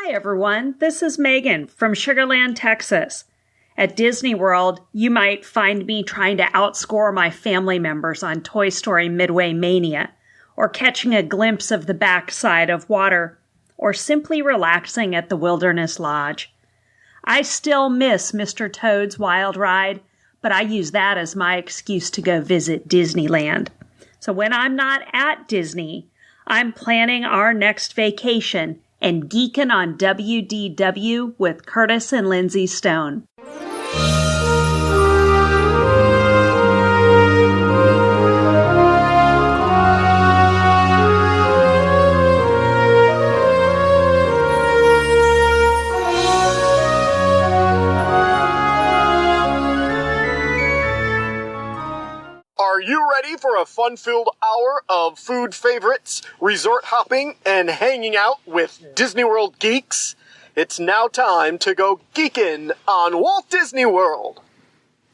Hi, everyone. This is Megan from Sugar Land, Texas. At Disney World, you might find me trying to outscore my family members on Toy Story Midway Mania, or catching a glimpse of the backside of water, or simply relaxing at the Wilderness Lodge. I still miss Mr. Toad's Wild Ride, but I use that as my excuse to go visit Disneyland. So when I'm not at Disney, I'm planning our next vacation and geeking on WDW with Curtis and Lindsay Stone. Are you ready for a fun-filled hour of food favorites, resort hopping, and hanging out with Disney World geeks? It's now time to go geekin' on Walt Disney World.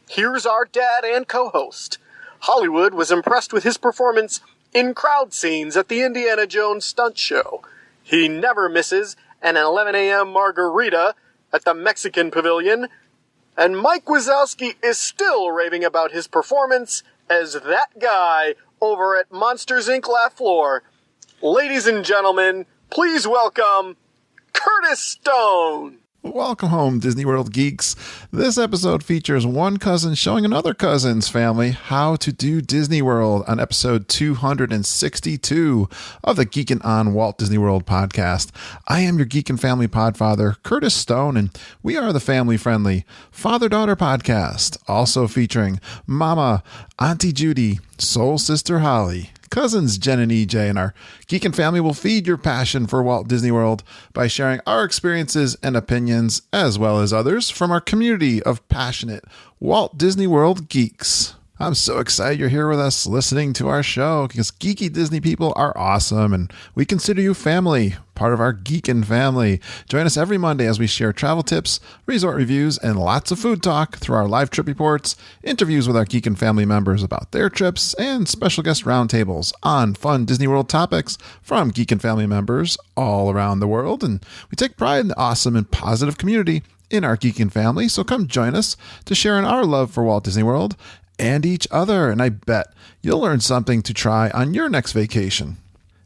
Here's our dad and co-host. Hollywood was impressed with his performance in crowd scenes at the Indiana Jones stunt show. He never misses an 11 a.m. margarita at the Mexican Pavilion. And Mike Wazowski is still raving about his performance as that guy over at Monsters, Inc. Laugh Floor. Ladies and gentlemen, please welcome Curtis Stone. Welcome home, Disney World geeks. This episode features one cousin showing another cousin's family how to do Disney World on episode 262 of the Geekin' on Walt Disney World podcast. I am your Geekin' Family Podfather, Curtis Stone, and we are the family-friendly father-daughter podcast, also featuring Mama, Auntie Judy, Soul Sister Holly, cousins Jen and EJ, and our Geekin' family will feed your passion for Walt Disney World by sharing our experiences and opinions, as well as others from our community of passionate Walt Disney World geeks. I'm so excited you're here with us listening to our show because geeky Disney people are awesome and we consider you family, part of our Geekin' family. Join us every Monday as we share travel tips, resort reviews, and lots of food talk through our live trip reports, interviews with our Geekin' family members about their trips, and special guest roundtables on fun Disney World topics from Geekin' family members all around the world. And we take pride in the awesome and positive community in our Geekin' family, so come join us to share in our love for Walt Disney World and each other, and I bet you'll learn something to try on your next vacation.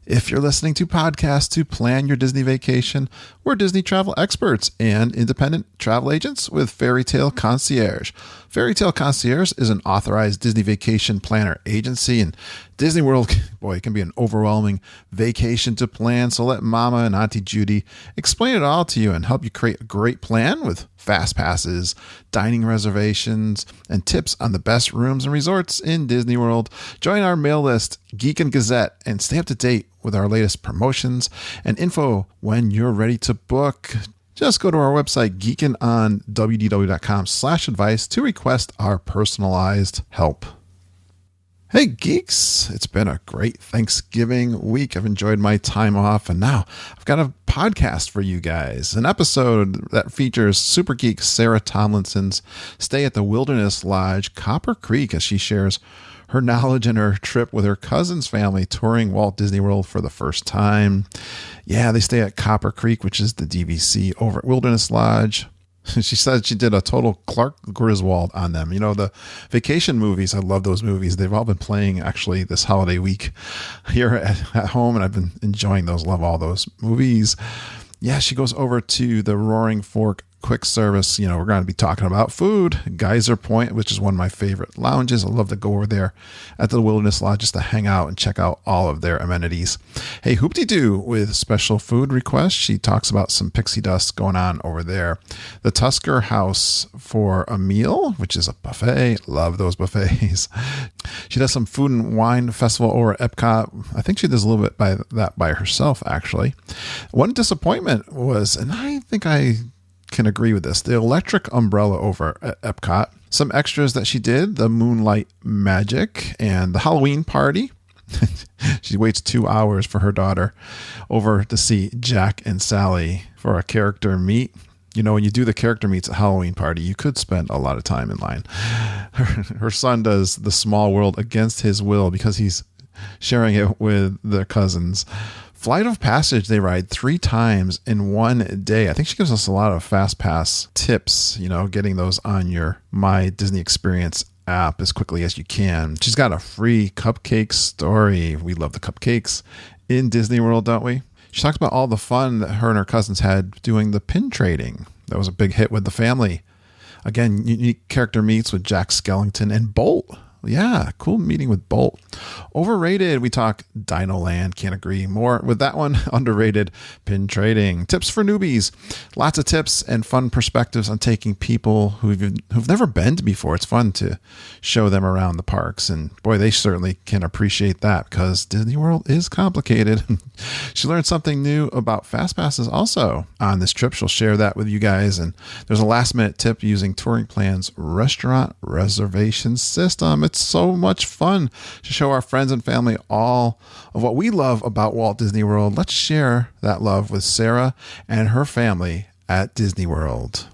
If you're listening to podcasts to plan your Disney vacation, we're Disney travel experts and independent travel agents with Fairy Tale Concierge. Fairy Tale Concierge is an authorized Disney vacation planner agency, and Disney World, boy, it can be an overwhelming vacation to plan, so let Mama and Auntie Judy explain it all to you and help you create a great plan with FastPasses, dining reservations, and tips on the best rooms and resorts in Disney World. Join our mail list, Geek and Gazette, and stay up to date with our latest promotions and info when you're ready to book. Just go to our website, geekinonwdw.com/advice to request our personalized help. Hey geeks, it's been a great Thanksgiving week. I've enjoyed my time off, and now I've got a podcast for you guys. An episode that features Super Geek Sarah Tomlinson's stay at the Wilderness Lodge, Copper Creek, as she shares her knowledge and her trip with her cousin's family touring Walt Disney World for the first time. Yeah, they stay at Copper Creek, which is the DVC over at Wilderness Lodge. She said she did a total Clark Griswold on them. You know, the vacation movies, I love those movies. They've all been playing actually this holiday week here at home, and I've been enjoying those. Love all those movies. Yeah, she goes over to the Roaring Fork quick service. You know, we're going to be talking about food. Geyser Point, which is one of my favorite lounges. I love to go over there at the Wilderness Lodge just to hang out and check out all of their amenities. Hey, Hoop-de-Doo with special food requests. She talks about some pixie dust going on over there. The Tusker House for a meal, which is a buffet. Love those buffets. She does some food and wine festival over at Epcot. I think she does a little bit by herself, actually. One disappointment was, and I think I can agree with this, the electric umbrella over at Epcot. Some extras that she did, the Moonlight Magic and the Halloween party. She waits 2 hours for her daughter over to see Jack and Sally for a character meet. You know, when you do the character meets at Halloween party, you could spend a lot of time in line. Her son does the Small World against his will because he's sharing it with their cousins. Flight of Passage, they ride 3 times in one day. I think she gives us a lot of FastPass tips, getting those on your My Disney Experience app as quickly as you can. She's got a free cupcake story. We love the cupcakes in Disney World, don't we? She talks about all the fun that her and her cousins had doing the pin trading. That was a big hit with the family. Again, unique character meets with Jack Skellington and Bolt. Yeah, cool meeting with Bolt. Overrated, we talk Dino Land, can't agree more with that one. Underrated, pin trading. Tips for newbies. Lots of tips and fun perspectives on taking people who've never been to before. It's fun to show them around the parks. And boy, they certainly can appreciate that because Disney World is complicated. She learned something new about FastPasses also on this trip. She'll share that with you guys. And there's a last minute tip using Touring Plan's restaurant reservation system. It's so much fun to show our friends and family all of what we love about Walt Disney World. Let's share that love with Sarah and her family at Disney World.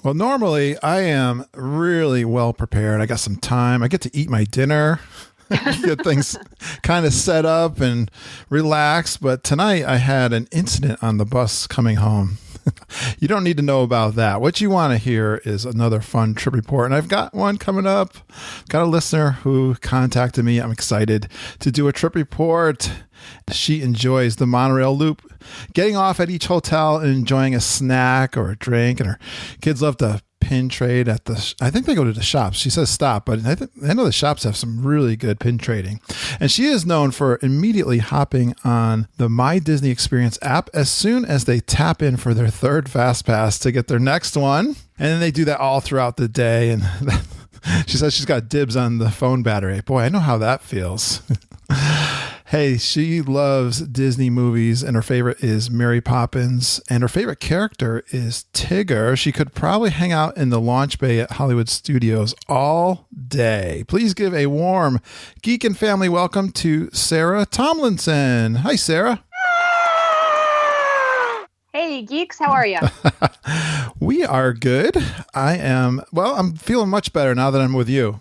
Well, normally I am really well prepared. I got some time. I get to eat my dinner, get things kind of set up and relax. But tonight I had an incident on the bus coming home. You don't need to know about that. What you want to hear is another fun trip report. And I've got one coming up. Got a listener who contacted me. I'm excited to do a trip report. She enjoys the monorail loop, getting off at each hotel and enjoying a snack or a drink. And her kids love to pin trade at I think they go to the shops. She says stop, but I know the shops have some really good pin trading. And she is known for immediately hopping on the My Disney Experience app as soon as they tap in for their third FastPass to get their next one. And then they do that all throughout the day. And she says she's got dibs on the phone battery. Boy, I know how that feels. Hey, she loves Disney movies, and her favorite is Mary Poppins, and her favorite character is Tigger. She could probably hang out in the launch bay at Hollywood Studios all day. Please give a warm Geek and Family welcome to Sarah Tomlinson. Hi, Sarah. Hey, geeks, how are you? We are good. I'm feeling much better now that I'm with you.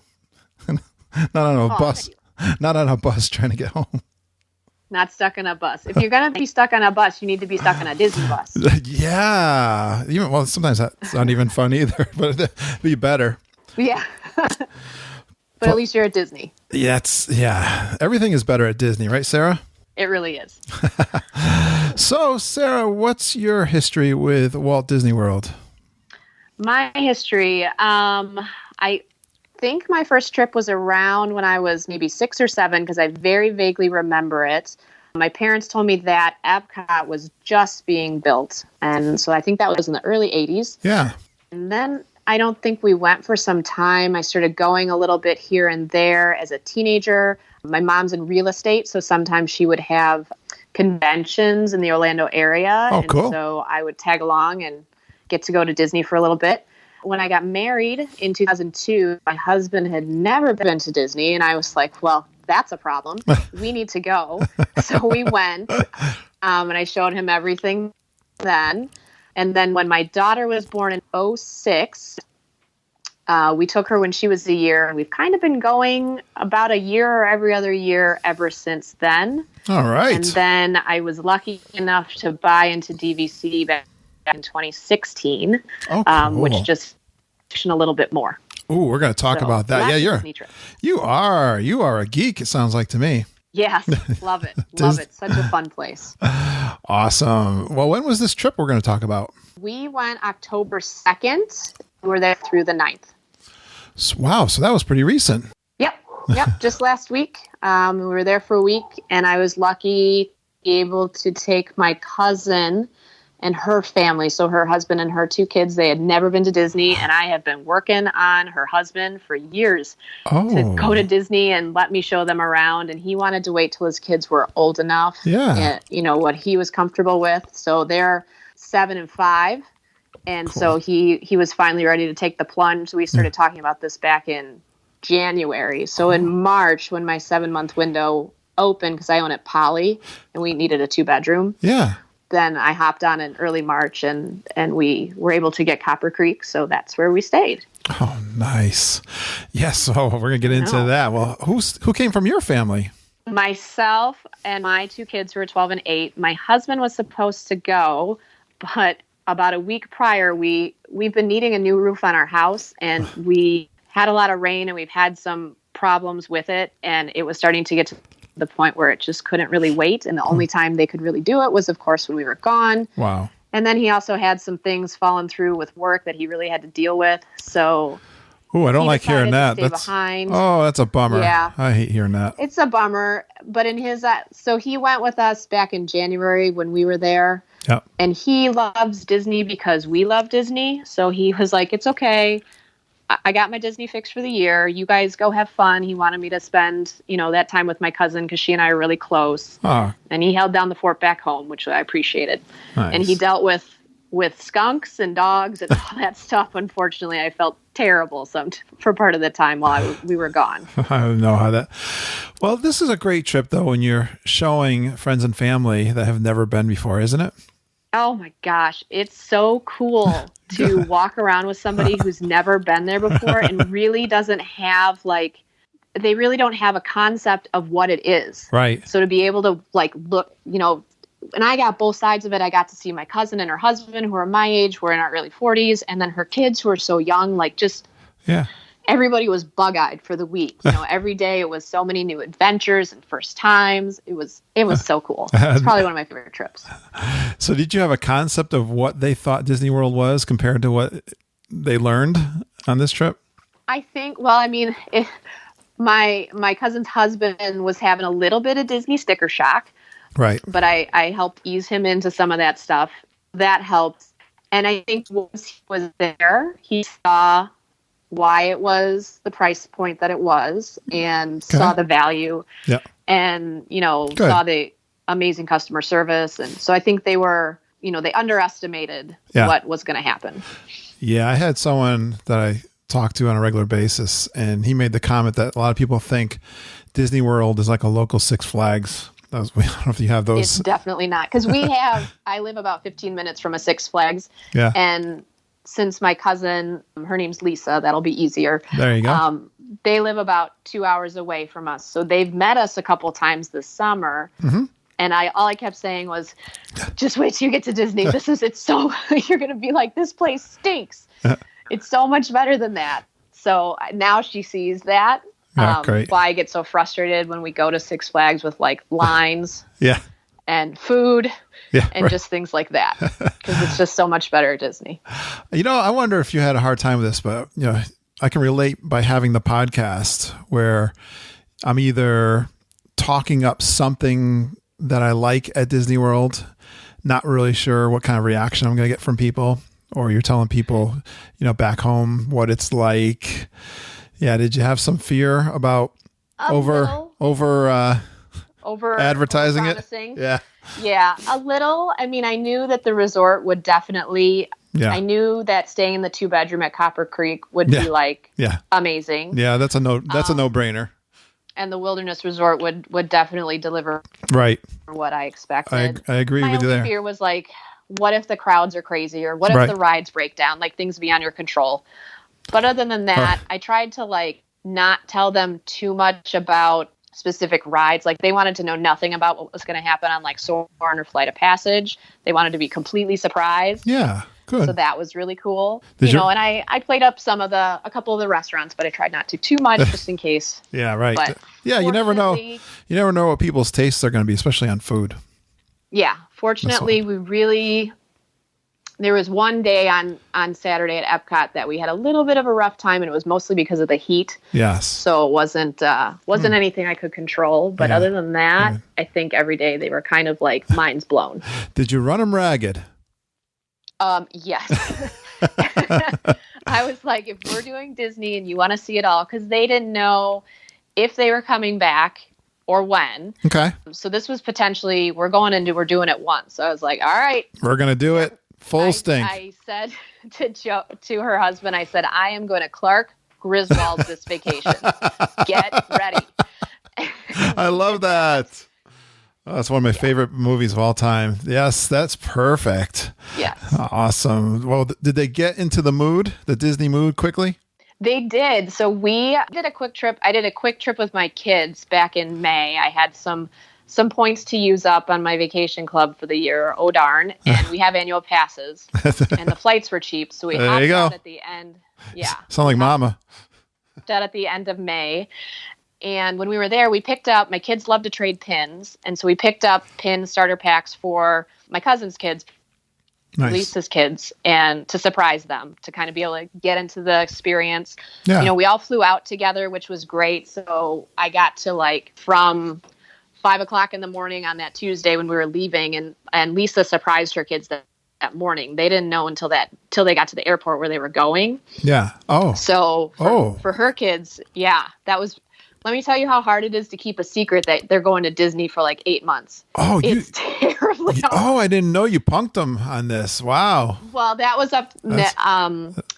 Not on a bus. Not on a bus trying to get home. Not stuck on a bus. If you're going to be stuck on a bus, you need to be stuck on a Disney bus. Yeah. Sometimes that's not even fun either, but it'd be better. Yeah. But at least you're at Disney. Yeah. Everything is better at Disney, right, Sarah? It really is. So, Sarah, what's your history with Walt Disney World? My history, I think my first trip was around when I was maybe 6 or 7 because I very vaguely remember it. My parents told me that Epcot was just being built. And so I think that was in the early 80s. Yeah. And then I don't think we went for some time. I started going a little bit here and there as a teenager. My mom's in real estate, so sometimes she would have conventions in the Orlando area. Oh, cool. And so I would tag along and get to go to Disney for a little bit. When I got married in 2002, my husband had never been to Disney, and I was like, well, that's a problem. We need to go. So we went, and I showed him everything then. And then when my daughter was born in 2006, we took her when she was a year, and we've kind of been going about a year or every other year ever since then. All right. And then I was lucky enough to buy into DVC back in 2016, which just a little bit more. Ooh, we're going to talk about that. Yeah, you are a geek, it sounds like to me. Yes, love it. Love it. Such a fun place. Awesome. Well, when was this trip we're going to talk about? We went October 2nd. We were there through the 9th. Wow, so that was pretty recent. Yep, just last week. We were there for a week, and I was lucky to be able to take my cousin and her family, so her husband and her 2 kids. They had never been to Disney, and I have been working on her husband for years to go to Disney and let me show them around, and he wanted to wait till his kids were old enough, and, what he was comfortable with. So they're 7 and 5, and so he was finally ready to take the plunge. We started talking about this back in January. So in March, when my 7-month window open, because I own it Poly, and we needed a 2-bedroom. Yeah. Then I hopped on in early March, and we were able to get Copper Creek, so that's where we stayed. Oh, nice. Yes, so we're going to get into that. Well, who came from your family? Myself and my 2 kids who were 12 and 8. My husband was supposed to go, but about a week prior, we've been needing a new roof on our house, and we had a lot of rain, and we've had some problems with it, and it was starting to get to the point where it just couldn't really wait. And the only time they could really do it was, of course, when we were gone. Wow. And then he also had some things falling through with work that he really had to deal with. So oh, I don't like hearing that. That's a bummer. Yeah. I hate hearing that. It's a bummer. But in his, so he went with us back in January when we were there. Yep. And he loves Disney because we love Disney. So he was like, it's okay. I got my Disney fix for the year. You guys go have fun. He wanted me to spend, that time with my cousin because she and I are really close. Oh. And he held down the fort back home, which I appreciated. Nice. And he dealt with skunks and dogs and all that stuff. Unfortunately, I felt terrible for part of the time while we were gone. I don't know how that. Well, this is a great trip, though, when you're showing friends and family that have never been before, isn't it? Oh my gosh, it's so cool to walk around with somebody who's never been there before and really doesn't have they really don't have a concept of what it is. Right. So to be able to look, and I got both sides of it. I got to see my cousin and her husband who are my age, who are in our early 40s, and then her kids who are so young, yeah. Everybody was bug-eyed for the week. Every day it was so many new adventures and first times. It was so cool. It's probably one of my favorite trips. So did you have a concept of what they thought Disney World was compared to what they learned on this trip? I think, my cousin's husband was having a little bit of Disney sticker shock. Right. But I helped ease him into some of that stuff. That helped. And I think once he was there, he saw why it was the price point that it was and saw the value and, saw the amazing customer service. And so I think they were, they underestimated what was going to happen. Yeah. I had someone that I talked to on a regular basis, and he made the comment that a lot of people think Disney World is like a local Six Flags. I don't know if you have those. It's definitely not. Because I live about 15 minutes from a Six Flags. Yeah. And since my cousin, her name's Lisa, that'll be easier. There you go. They live about 2 hours away from us. So they've met us a couple times this summer. Mm-hmm. And all I kept saying was, just wait till you get to Disney. You're going to be like, this place stinks. It's so much better than that. So now she sees that. Great. Why I get so frustrated when we go to Six Flags with lines. Yeah. And food. Yeah, and just things like that, because it's just so much better at Disney. I wonder if you had a hard time with this, but I can relate by having the podcast where I'm either talking up something that I like at Disney World, not really sure what kind of reaction I'm going to get from people, or you're telling people, back home what it's like. Yeah. Did you have some fear about over advertising it? Yeah. Yeah, a little. I mean, I knew that the resort would definitely, I knew that staying in the 2-bedroom at Copper Creek would be amazing. Yeah, that's a no-brainer. And the Wilderness Resort would definitely deliver what I expected. I agree with you there. My only fear was what if the crowds are crazy, or what if the rides break down, things beyond your control. But other than that, I tried to not tell them too much about specific rides. They wanted to know nothing about what was going to happen on Soarin' or Flight of Passage. They wanted to be completely surprised. Yeah, good. So that was really cool. And I played up a couple of the restaurants, but I tried not to too much just in case. Yeah, right. But yeah, you never know. You never know what people's tastes are going to be, especially on food. Yeah, fortunately, there was one day on Saturday at Epcot that we had a little bit of a rough time, and it was mostly because of the heat. Yes. So it wasn't anything I could control. But other than that, I think every day they were kind of minds blown. Did you run them ragged? Yes. I was like, if we're doing Disney and you want to see it all, because they didn't know if they were coming back or when. Okay. So this was potentially, we're doing it once. So I was like, all right. We're going to do it. Full stink. I said to her husband, I said, I am going to Clark Griswold this vacation. Get ready. I love that. Oh, that's one of my favorite movies of all time. Yes, that's perfect. Yes. Awesome. Well, did they get into the Disney mood quickly? They did. So we did a quick trip. I did a quick trip with my kids back in May. I had some points to use up on my vacation club for the year. Oh, darn. And we have annual passes. And the flights were cheap. So we hopped out at the end. Yeah. Sound like mama. Out at the end of May. And when we were there, we picked up, my kids love to trade pins. And so we picked up pin starter packs for my cousin's kids, Nice. Lisa's kids, and to surprise them, to kind of be able to get into the experience. Yeah. You know, we all flew out together, which was great. So I got to from 5 o'clock in the morning on that Tuesday when we were leaving, and Lisa surprised her kids that morning. They didn't know until they got to the airport where they were going. Yeah. Oh. So for her kids, yeah, that was. Let me tell you how hard it is to keep a secret that they're going to Disney for 8 months. Oh, it's terribly hard. Oh, I didn't know you punked them on this. Wow. Well, that was up.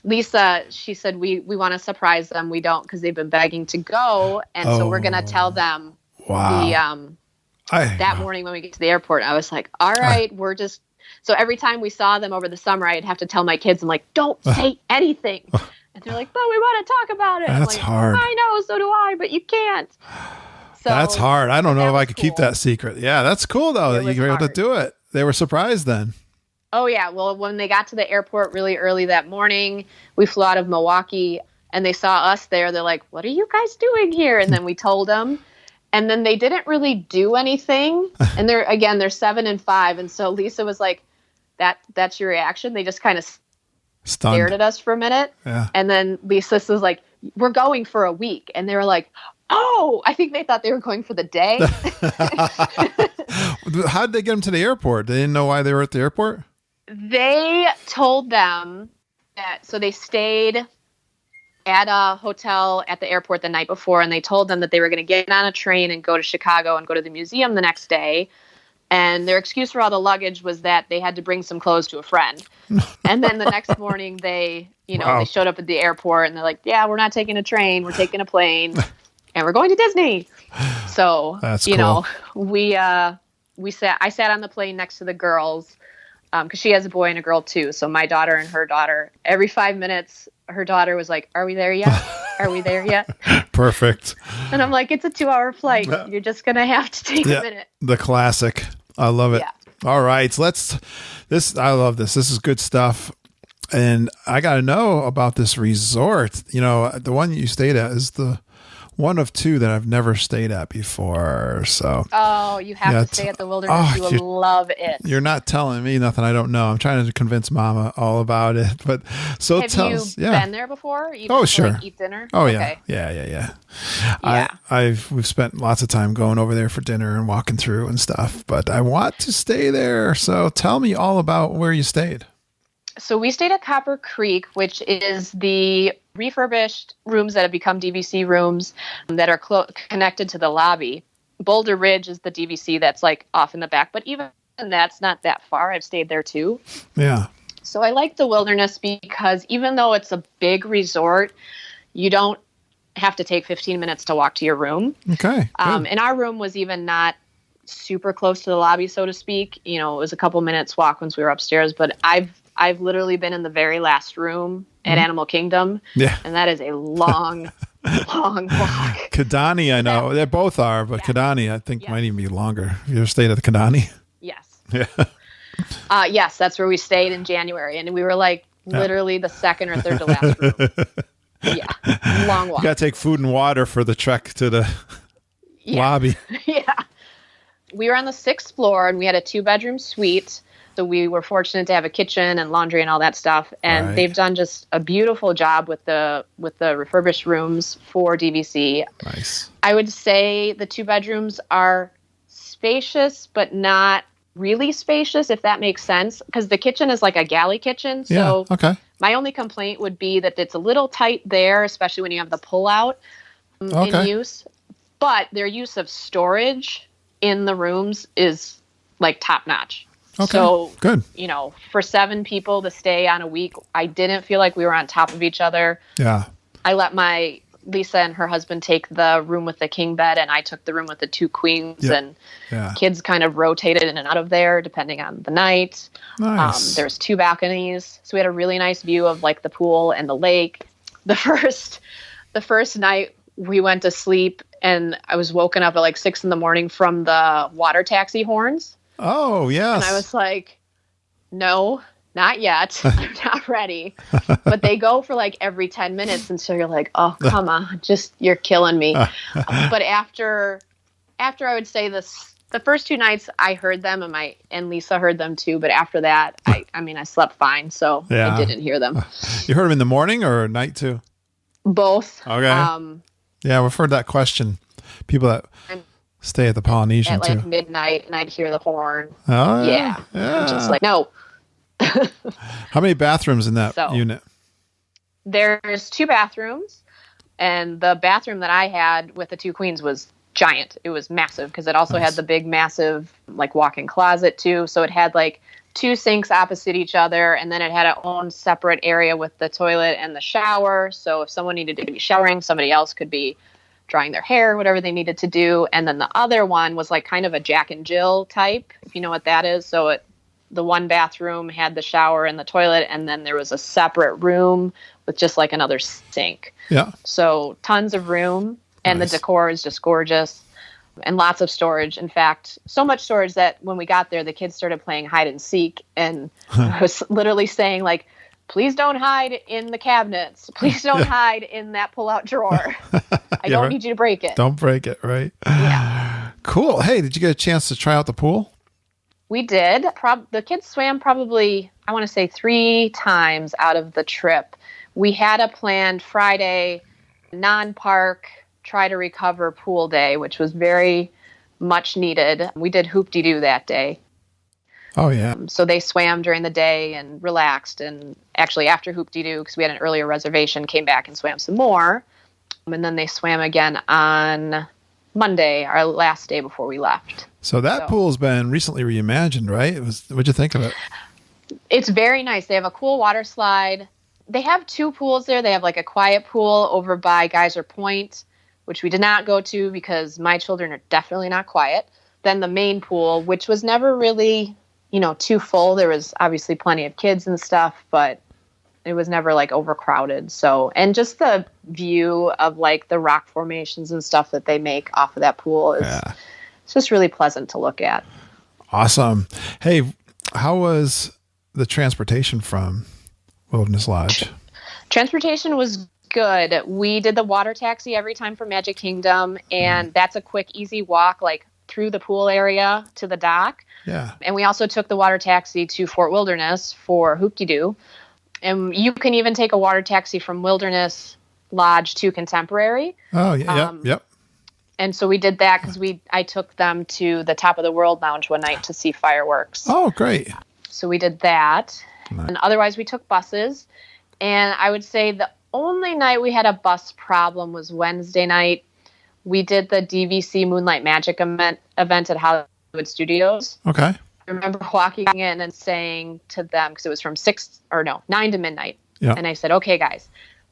Lisa, she said, we want to surprise them. We don't, because they've been begging to go. And so we're going to tell them that morning when we get to the airport. I was like, all right, so every time we saw them over the summer, I'd have to tell my kids, I'm like, don't say anything. And they're like, but we want to talk about it. That's hard. I know, so do I, but you can't. So that's hard. I don't know if I could keep that secret. Yeah, that's cool, though, that you were able to do it. They were surprised then. Oh, yeah. Well, when they got to the airport really early that morning, we flew out of Milwaukee, and they saw us there. They're like, what are you guys doing here? And then we told them. And then they didn't really do anything. And they're 7 and 5. And so Lisa was like, that's your reaction? They just kind of stared at us for a minute. Yeah. And then Lisa was like, we're going for a week. And they were like, oh, I think they thought they were going for the day. How did they get them to the airport? They didn't know why they were at the airport? They told them that, so they stayed at a hotel at the airport the night before, and they told them that they were going to get on a train and go to Chicago and go to the museum the next day. And their excuse for all the luggage was that they had to bring some clothes to a friend. And then the next morning they showed up at the airport and they're like, yeah, we're not taking a train. We're taking a plane and we're going to Disney. So, that's cool. I sat on the plane next to the girls because she has a boy and a girl too. So my daughter and her daughter, every 5 minutes, her daughter was like, are we there yet? Are we there yet? Perfect. And I'm like, it's a 2-hour flight. You're just going to have to take a minute. The classic. I love it. Yeah. All right. I love this. This is good stuff. And I got to know about this resort. You know, the one you stayed at is the one of two that I've never stayed at before. So, you have to stay at the Wilderness. You will love it. You're not telling me nothing I don't know. I'm trying to convince Mama all about it. But so have you been there before? Sure. Eat dinner? Oh okay. Yeah. We've spent lots of time going over there for dinner and walking through and stuff. But I want to stay there. So tell me all about where you stayed. So we stayed at Copper Creek, which is the refurbished rooms that have become DVC rooms that are connected to the lobby. Boulder Ridge is the DVC that's off in the back, but even that's not that far. I've stayed there too. Yeah. So I like the Wilderness because even though it's a big resort, you don't have to take 15 minutes to walk to your room. Okay. And our room was even not super close to the lobby, so to speak. You know, it was a couple minutes walk once we were upstairs, but I've literally been in the very last room at Animal Kingdom. Yeah. And that is a long, long walk. Kidani, I know. They both are, but Kidani, I think, might even be longer. You ever stayed at the Kidani? Yes. Yeah. Yes, that's where we stayed in January. And we were literally the second or third to last room. Yeah. Long walk. You got to take food and water for the trek to the lobby. Yeah. We were on the 6th floor and we had a 2-bedroom suite. So we were fortunate to have a kitchen and laundry and all that stuff. And they've done just a beautiful job with the refurbished rooms for DVC. Nice. I would say the 2 bedrooms are spacious, but not really spacious, if that makes sense. Because the kitchen is like a galley kitchen. So my only complaint would be that it's a little tight there, especially when you have the pull-out in use. But their use of storage in the rooms is top-notch. Okay, so, good. You know, for 7 people to stay on a week, I didn't feel like we were on top of each other. Yeah. I let my Lisa and her husband take the room with the king bed, and I took the room with the 2 queens, and kids kind of rotated in and out of there depending on the night. Nice. There's 2 balconies, so we had a really nice view of like the pool and the lake. The first night we went to sleep, and I was woken up at like 6 a.m. from the water taxi horns. Oh, yes. And I was like, no, not yet. I'm not ready. But they go for like every 10 minutes. And so you're like, oh, come on, you're killing me. But after I would say the first 2 nights I heard them, and Lisa heard them too. But after that, I slept fine. So I didn't hear them. You heard them in the morning or night too? Both. Okay. Yeah, we've heard that question. People that stay at the Polynesian at too. like midnight, and I'd hear the horn. Oh, yeah. I'm just like, no. How many bathrooms in that unit? There's 2 bathrooms, and the bathroom that I had with the 2 queens was giant. It was massive because it also had the big, massive like walk-in closet too. So it had like 2 sinks opposite each other, and then it had its own separate area with the toilet and the shower. So if someone needed to be showering, somebody else could be drying their hair, whatever they needed to do. And then the other one was like kind of a Jack and Jill type, if you know what that is. So the one bathroom had the shower and the toilet, and then there was a separate room with just like another sink. Yeah. So tons of room, and the decor is just gorgeous, and lots of storage. In fact, so much storage that when we got there, the kids started playing hide and seek, and I was literally saying like, please don't hide in the cabinets. Please don't hide in that pull-out drawer. I don't need you to break it. Don't break it, right? Yeah. Cool. Hey, did you get a chance to try out the pool? We did. The kids swam probably, I want to say 3 times out of the trip. We had a planned Friday non-park try to recover pool day, which was very much needed. We did hoop-de-doo that day. Oh, yeah. So they swam during the day and relaxed. And actually after hoop-de-doo, because we had an earlier reservation, came back and swam some more. And then they swam again on Monday, our last day before we left. So that pool's been recently reimagined, right? What'd you think of it? It's very nice. They have a cool water slide. They have 2 pools there. They have like a quiet pool over by Geyser Point, which we did not go to because my children are definitely not quiet. Then the main pool, which was never really, too full. There was obviously plenty of kids and stuff, but it was never like overcrowded. So, and just the view of like the rock formations and stuff that they make off of that pool is it's just really pleasant to look at. Awesome. Hey, how was the transportation from Wilderness Lodge? Transportation was good. We did the water taxi every time for Magic Kingdom, and that's a quick, easy walk like through the pool area to the dock. Yeah. And we also took the water taxi to Fort Wilderness for Hoop-de-Doo. And you can even take a water taxi from Wilderness Lodge to Contemporary. Oh, yeah. Yep. And so we did that because I took them to the Top of the World Lounge one night to see fireworks. Oh, great. So we did that. Nice. And otherwise we took buses. And I would say the only night we had a bus problem was Wednesday night. We did the DVC Moonlight Magic event at Hollywood Studios. Okay. I remember walking in and saying to them, because it was from 9 to midnight. Yeah. And I said, okay, guys,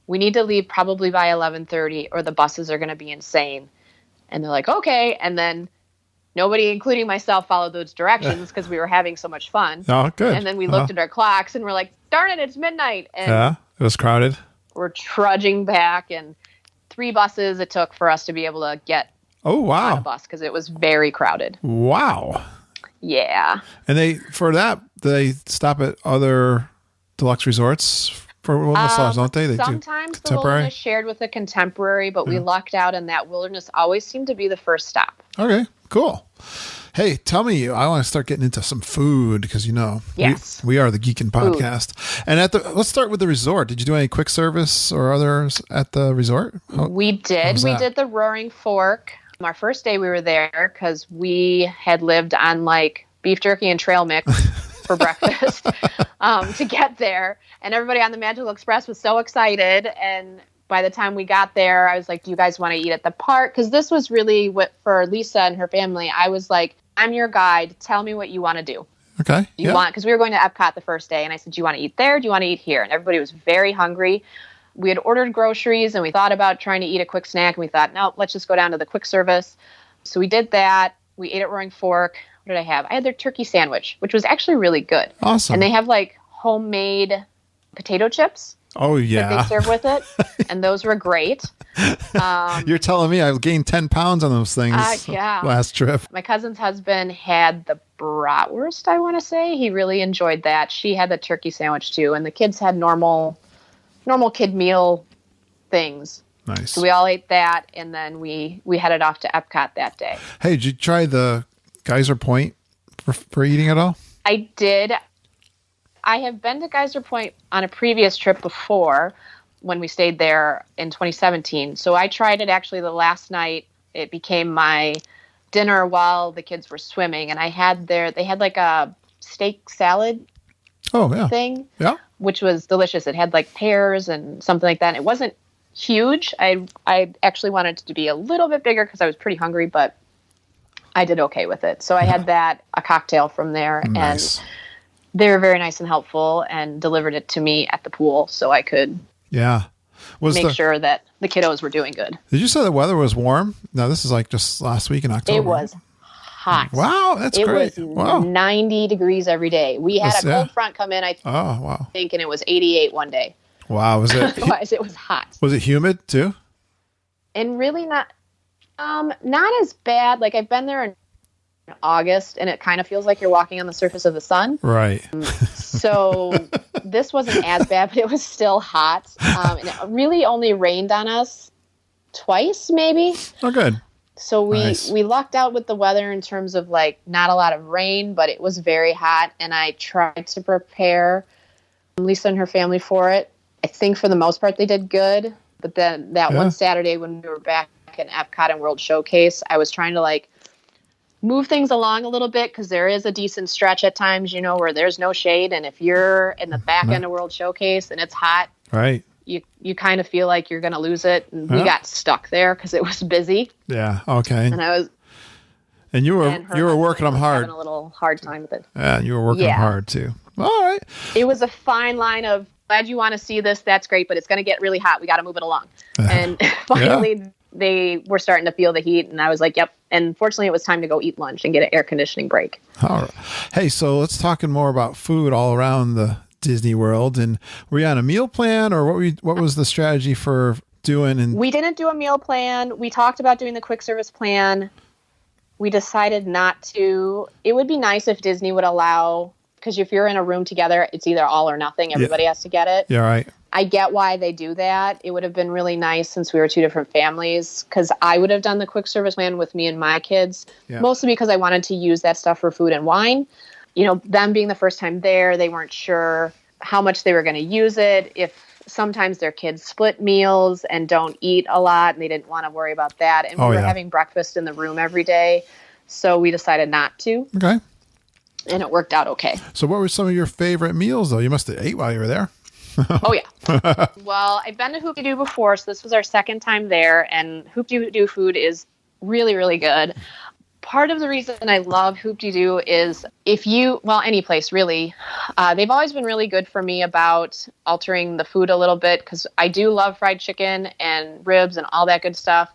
we need to leave probably by 11:30 or the buses are going to be insane. And they're like, okay. And then nobody, including myself, followed those directions because we were having so much fun. Oh, good. And then we looked at our clocks and we're like, darn it, it's midnight. And it was crowded. We're trudging back, and 3 buses it took for us to be able to get on a bus because it was very crowded. Wow. Yeah. And they stop at other deluxe resorts for Wilderness Lodge, don't they? Sometimes the Wilderness shared with a Contemporary, but we lucked out, and that Wilderness always seemed to be the first stop. Okay, cool. Hey, tell me, I want to start getting into some food because, yes. we are the Geekin' Podcast. And let's start with the resort. Did you do any quick service or others at the resort? We did. We did the Roaring Fork. Our first day we were there because we had lived on like beef jerky and trail mix for breakfast to get there. And everybody on the Magical Express was so excited. And by the time we got there, I was like, do you guys want to eat at the park? Because this was really what for Lisa and her family. I was like, I'm your guide. Tell me what you want to do. Okay. Because we were going to Epcot the first day. And I said, do you want to eat there? Do you want to eat here? And everybody was very hungry. we had ordered groceries and we thought about trying to eat a quick snack. And we thought, no, let's just go down to the quick service. So we did that. We ate at Roaring Fork. What did I have? I had their turkey sandwich, which was actually really good. Awesome. And they have like homemade potato chips. Oh, yeah. That they serve with it. And those were great. You're telling me I gained 10 pounds on those things last trip. My cousin's husband had the bratwurst, I want to say. He really enjoyed that. She had the turkey sandwich too. And the kids had normal kid meal things. Nice. So we all ate that, and then we headed off to Epcot that day. Hey, did you try the Geyser Point for eating at all? I did. I have been to Geyser Point on a previous trip before when we stayed there in 2017. So I tried it actually the last night. It became my dinner while the kids were swimming, and they had like a steak salad thing, which was delicious. It had like pears and something like that. And it wasn't huge. I actually wanted it to be a little bit bigger because I was pretty hungry, but I did okay with it. So I had a cocktail from there, nice. And they were very nice and helpful and delivered it to me at the pool so I could make sure that the kiddos were doing good. Did you say the weather was warm? No, this is like just last week in October. It was hot. Wow, that's great. It was 90 degrees every day. We had a cold front come in, I think, and it was 88 one day. Wow, was it? Otherwise, it was hot. Was it humid too? And really not as bad. Like I've been there in August, and it kind of feels like you're walking on the surface of the sun. Right. So this wasn't as bad, but it was still hot. And it really only rained on us twice, maybe. Oh, good. So we lucked out with the weather in terms of like not a lot of rain, but it was very hot, and I tried to prepare Lisa and her family for it. I think for the most part they did good, but then that one Saturday when we were back in Epcot and World Showcase, I was trying to like move things along a little bit because there is a decent stretch at times, where there's no shade, and if you're in the back end of World Showcase and it's hot, right, you kind of feel like you're going to lose it, and we got stuck there because it was busy. Yeah, okay. And you were working them hard. Having a little hard time with it. Yeah, you were working them hard too. All right. It was a fine line of, glad you want to see this. That's great, but it's going to get really hot. We got to move it along. And finally, they were starting to feel the heat, and I was like, yep. And fortunately, it was time to go eat lunch and get an air conditioning break. All right. Hey, so let's talk more about food all around the Disney World. And were you on a meal plan, or what was the strategy for doing? And we didn't do a meal plan. We talked about doing the quick service plan. We decided not to. It would be nice if Disney would allow, because if you're in a room together, it's either all or nothing. Everybody has to get it. Yeah, right. I get why they do that. It would have been really nice since we were two different families, because I would have done the quick service plan with me and my kids, mostly because I wanted to use that stuff for food and wine. Them being the first time there, they weren't sure how much they were going to use it. If sometimes their kids split meals and don't eat a lot, and they didn't want to worry about that. And we were having breakfast in the room every day. So we decided not to. Okay. And it worked out okay. So what were some of your favorite meals, though? You must have ate while you were there. Oh, yeah. Well, I've been to Hoop-Dee-Doo before, so this was our second time there. And Hoop-Dee-Doo food is really, really good. Part of the reason I love Hoop-Dee-Doo is any place really, they've always been really good for me about altering the food a little bit, because I do love fried chicken and ribs and all that good stuff.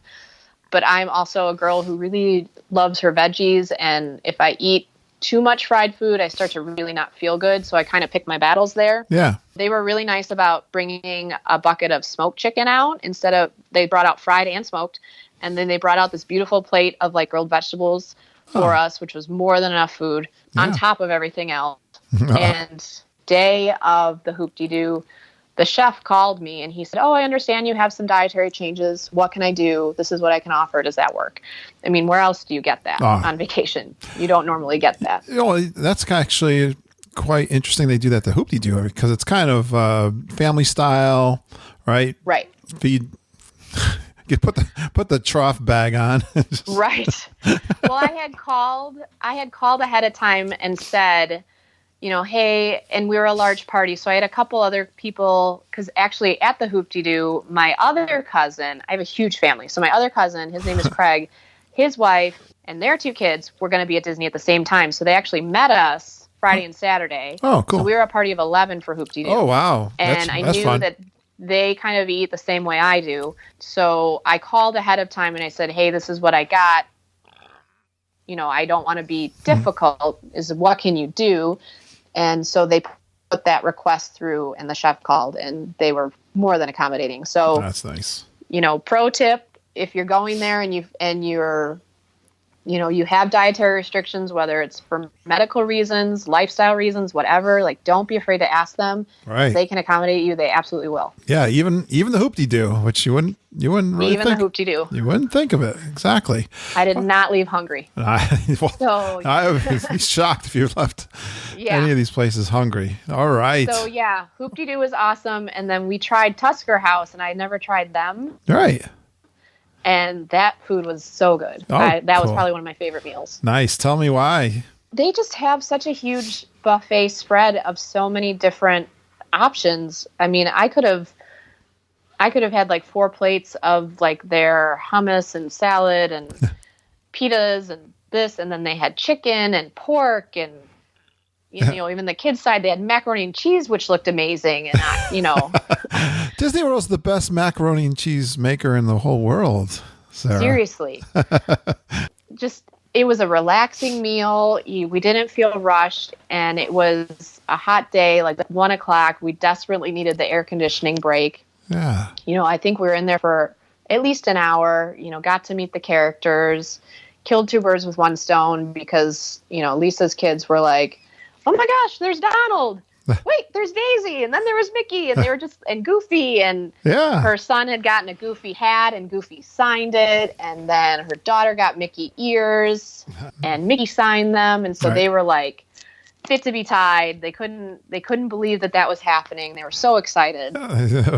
But I'm also a girl who really loves her veggies, and if I eat too much fried food, I start to really not feel good. So I kind of pick my battles there. Yeah. They were really nice about bringing a bucket of smoked chicken out they brought out fried and smoked. And then they brought out this beautiful plate of like grilled vegetables for us, which was more than enough food on top of everything else. And day of the Hoop-Dee-Doo, the chef called me and he said, "Oh, I understand you have some dietary changes. What can I do? This is what I can offer. Does that work?" I mean, where else do you get that on vacation? You don't normally get that. That's actually quite interesting. They do that to Hoop-Dee-Doo because it's kind of family style, right? Right. Feed. You put the trough bag on. Right. Well, I had called ahead of time and said, hey, and we were a large party. So I had a couple other people, because actually at the Hoop-Dee-Doo, my other cousin, I have a huge family. So my other cousin, his name is Craig, his wife and their two kids were going to be at Disney at the same time. So they actually met us Friday and Saturday. Oh, cool. So we were a party of 11 for Hoop-Dee-Doo. Oh, wow. And I knew fun. that they kind of eat the same way I do. So I called ahead of time and I said, hey, this is what I got. You know, I don't want to be difficult. What can you do? And so they put that request through, and the chef called, and they were more than accommodating. So that's nice. You know, pro tip, if you're going there and you have dietary restrictions, whether it's for medical reasons, lifestyle reasons, whatever, like, don't be afraid to ask them. Right. If they can accommodate you, they absolutely will. Yeah, even the hoop-de-doo, which you wouldn't really even think. The hoop-de-doo. You wouldn't think of it. Exactly. I did not leave hungry. I would be shocked if you left any of these places hungry. All right. So, yeah, hoop-de-doo was awesome. And then we tried Tusker House, and I had never tried them. Right. And that food was so good. That was probably one of my favorite meals. Nice. Tell me why. They just have such a huge buffet spread of so many different options. I mean, I could have had like 4 plates of like their hummus and salad and pitas and this, and then they had chicken and pork, and you know, even the kids' side, they had macaroni and cheese, which looked amazing. And Disney World's the best macaroni and cheese maker in the whole world, Sarah. Seriously. It was a relaxing meal. We didn't feel rushed, and it was a hot day, like 1:00. We desperately needed the air conditioning break. Yeah. You know, I think we were in there for at least an hour, you know, got to meet the characters, killed 2 birds with 1 stone, because, you know, Lisa's kids were like, oh my gosh, there's Donald. Wait, there's Daisy. And then there was Mickey, and they were and Goofy. And her son had gotten a Goofy hat, and Goofy signed it. And then her daughter got Mickey ears, and Mickey signed them. And so they were like fit to be tied. They couldn't believe that was happening. They were so excited.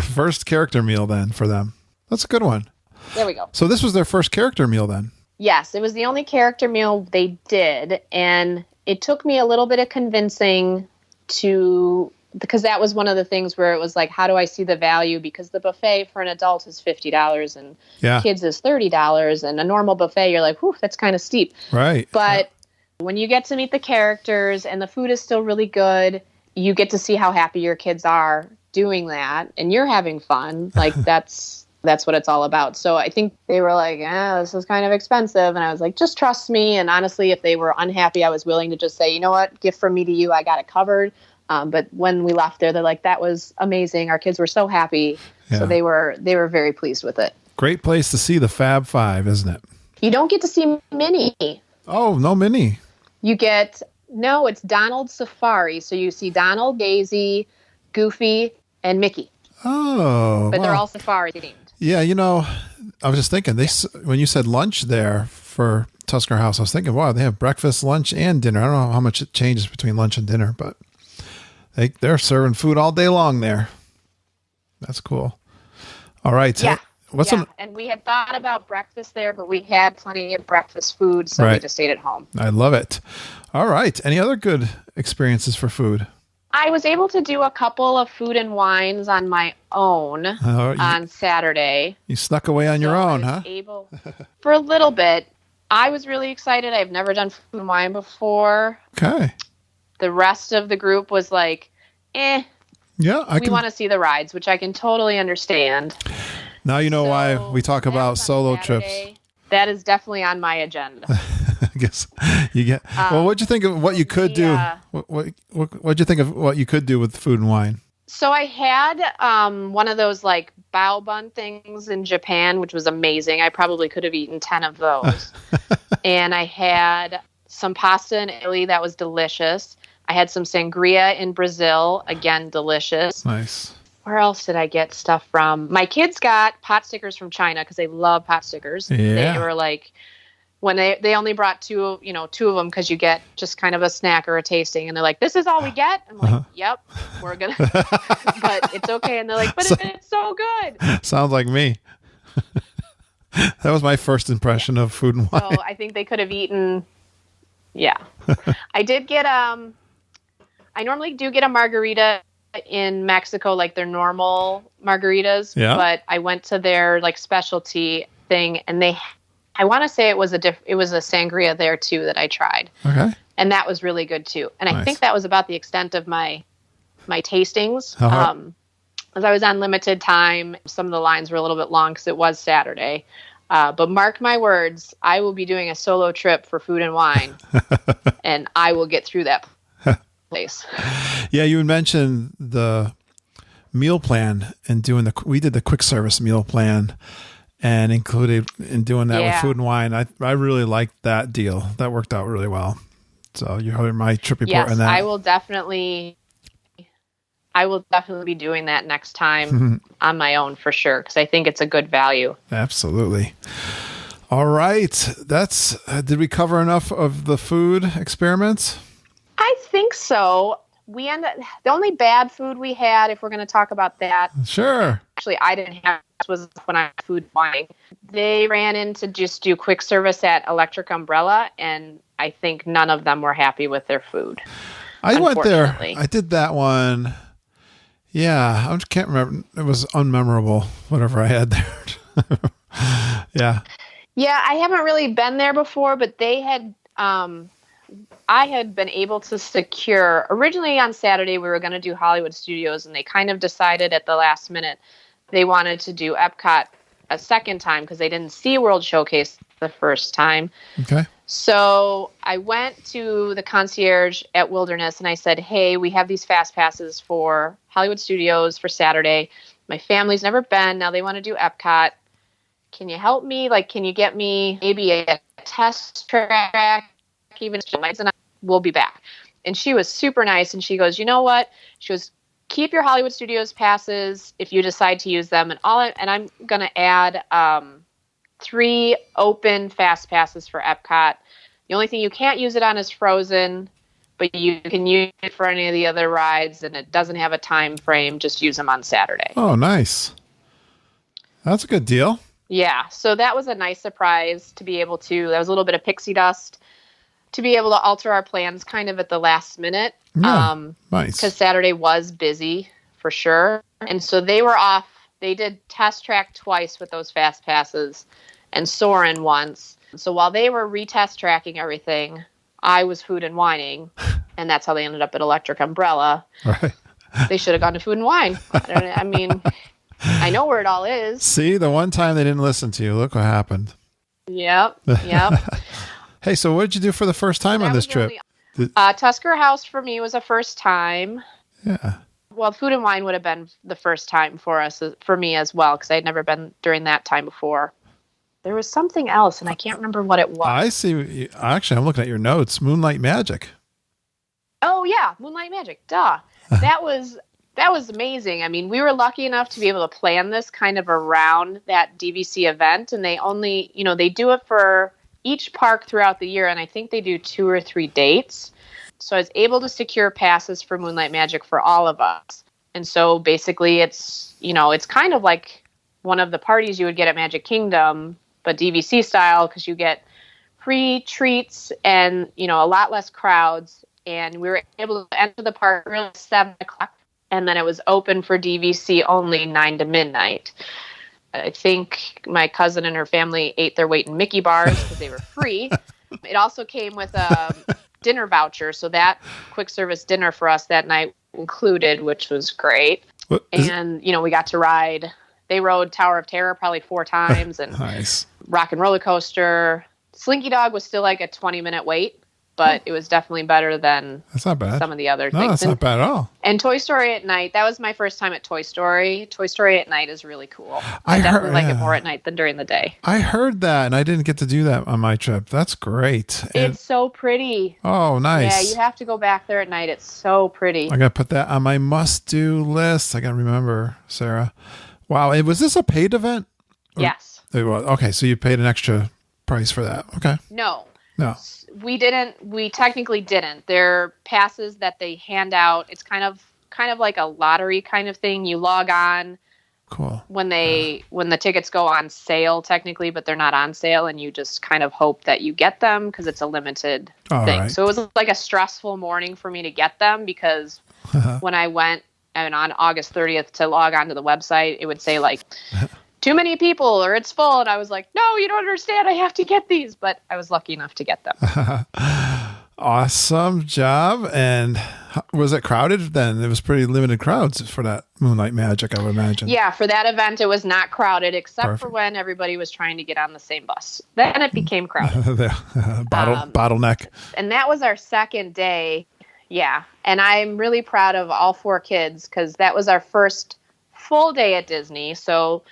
First character meal then for them. That's a good one. There we go. So this was their first character meal then? Yes, it was the only character meal they did. And it took me a little bit of convincing because that was one of the things where it was like, how do I see the value? Because the buffet for an adult is $50 and kids is $30, and a normal buffet, you're like, whew, that's kind of steep. Right. But when you get to meet the characters and the food is still really good, you get to see how happy your kids are doing that, and you're having fun. Like that's what it's all about. So I think they were like, this is kind of expensive. And I was like, just trust me. And honestly, if they were unhappy, I was willing to just say, you know what, gift from me to you, I got it covered. But when we left there, they're like, that was amazing. Our kids were so happy. Yeah. So they were very pleased with it. Great place to see the Fab Five, isn't it? You don't get to see Minnie. Oh, no Minnie. It's Donald Safari. So you see Donald, Daisy, Goofy, and Mickey. Oh. But they're all Safari themed. Yeah, you know, I was just thinking, when you said lunch there for Tusker House, I was thinking, wow, they have breakfast, lunch, and dinner. I don't know how much it changes between lunch and dinner, but they're serving food all day long there. That's cool. All right. Yeah. And we had thought about breakfast there, but we had plenty of breakfast food, so we just stayed at home. I love it. All right. Any other good experiences for food? I was able to do a couple of food and wines on my own on Saturday. You snuck away on your own, huh? For a little bit. I was really excited. I've never done food and wine before. Okay. The rest of the group was like, Yeah, we want to see the rides, which I can totally understand. Now you know why we talk about solo trips. That is definitely on my agenda. I guess you get. Well, what'd you think of what you could do? What'd you think of what you could do with food and wine? So I had one of those like bao bun things in Japan, which was amazing. I probably could have eaten 10 of those. And I had some pasta in Italy that was delicious. I had some sangria in Brazil, again delicious. Nice. Where else did I get stuff from? My kids got pot stickers from China because they love pot stickers. Yeah. They were like, when they only brought two of them because you get just kind of a snack or a tasting, and they're like, this is all we get? I'm like, yep, we're going to, but it's okay. And they're like, but it's so good. Sounds like me. That was my first impression of food and wine. So I think they could have eaten. Yeah. I did get, I normally do get a margarita in Mexico, like their normal margaritas, but I went to their like specialty thing, and I want to say it was a sangria there too that I tried. Okay. And that was really good too. And I think that was about the extent of my tastings. as I was on limited time, some of the lines were a little bit long because it was Saturday. But mark my words, I will be doing a solo trip for food and wine, and I will get through that place. Yeah, you had mentioned the meal plan and we did the quick service meal plan and included in doing that with food and wine. I really liked that deal. That worked out really well. So you heard my trip report on that. I will definitely be doing that next time on my own for sure, because I think it's a good value. Absolutely. All right. Did we cover enough of the food experiments? I think so. The only bad food we had, if we're going to talk about that. Sure. Actually, I didn't have, was when I was food buying. They ran in to just do quick service at Electric Umbrella, and I think none of them were happy with their food. I went there. I did that one. Yeah, I can't remember. It was unmemorable, whatever I had there. Yeah. Yeah, I haven't really been there before, but they had... I had been able to secure, originally on Saturday, we were going to do Hollywood Studios, and they kind of decided at the last minute they wanted to do Epcot a second time because they didn't see World Showcase the first time. Okay. So I went to the concierge at Wilderness and I said, hey, we have these fast passes for Hollywood Studios for Saturday. My family's never been. Now they want to do Epcot. Can you help me? Can you get me maybe a test track? Even and we'll be back. And she was super nice. And she goes, you know what? She goes, keep your Hollywood Studios passes if you decide to use them. And I'm going to add 3 open fast passes for Epcot. The only thing you can't use it on is Frozen, but you can use it for any of the other rides. And it doesn't have a time frame. Just use them on Saturday. Oh, nice. That's a good deal. Yeah. So that was a nice surprise to be able to. That was a little bit of pixie dust. To be able to alter our plans kind of at the last minute. Yeah, nice. Because Saturday was busy for sure. And so they were off. They did test track twice with those fast passes and Soarin' once. So while they were retest tracking everything, I was food and wining. And that's how they ended up at Electric Umbrella. Right. They should have gone to food and wine. I mean, I know where it all is. See, the one time they didn't listen to you, look what happened. Yep. Hey, so what did you do for the first time on this trip? Tusker House for me was a first time. Yeah. Well, food and wine would have been the first time for me as well, because I had never been during that time before. There was something else, and I can't remember what it was. I see. Actually, I'm looking at your notes. Moonlight Magic. Oh yeah, Moonlight Magic. Duh. That was amazing. I mean, we were lucky enough to be able to plan this kind of around that DVC event, and they only, they do it for each park throughout the year, and I think they do 2 or 3 dates. So I was able to secure passes for Moonlight Magic for all of us. And so basically it's kind of like one of the parties you would get at Magic Kingdom, but DVC style, because you get free treats and, a lot less crowds. And we were able to enter the park early 7 o'clock, and then it was open for DVC only 9 to midnight. I think my cousin and her family ate their weight in Mickey bars because they were free. It also came with a dinner voucher, so that quick service dinner for us that night included, which was great. And, we got to ride. They rode Tower of Terror probably 4 times, and nice. Rock and Roller Coaster. Slinky Dog was still like a 20-minute wait, but it was definitely better than that's not bad. Some of the other no, things. That's not bad at all. And Toy Story at night, that was my first time at Toy Story. Toy Story at night is really cool. I definitely like it more at night than during the day. I heard that, and I didn't get to do that on my trip. That's great. It's so pretty. Oh, nice. Yeah, you have to go back there at night. It's so pretty. I got to put that on my must-do list. I got to remember, Sarah. Wow, was this a paid event? Yes. It was. Okay, so you paid an extra price for that. Okay. No. We didn't. We technically didn't. They're passes that they hand out. It's kind of like a lottery kind of thing. You log on. Cool. When the tickets go on sale, technically, but they're not on sale, and you just kind of hope that you get them because it's a limited thing. Right. So it was like a stressful morning for me to get them because when I went on August 30th to log onto the website, it would say like too many people or it's full, and I was like, no, you don't understand. I have to get these, but I was lucky enough to get them. Awesome job. And was it crowded then? It was pretty limited crowds for that Moonlight Magic, I would imagine. Yeah, for that event, it was not crowded, except Perfect. for when everybody was trying to get on the same bus. Then it became crowded. Bottleneck. And that was our second day. Yeah. And I'm really proud of all 4 kids because that was our first full day at Disney. So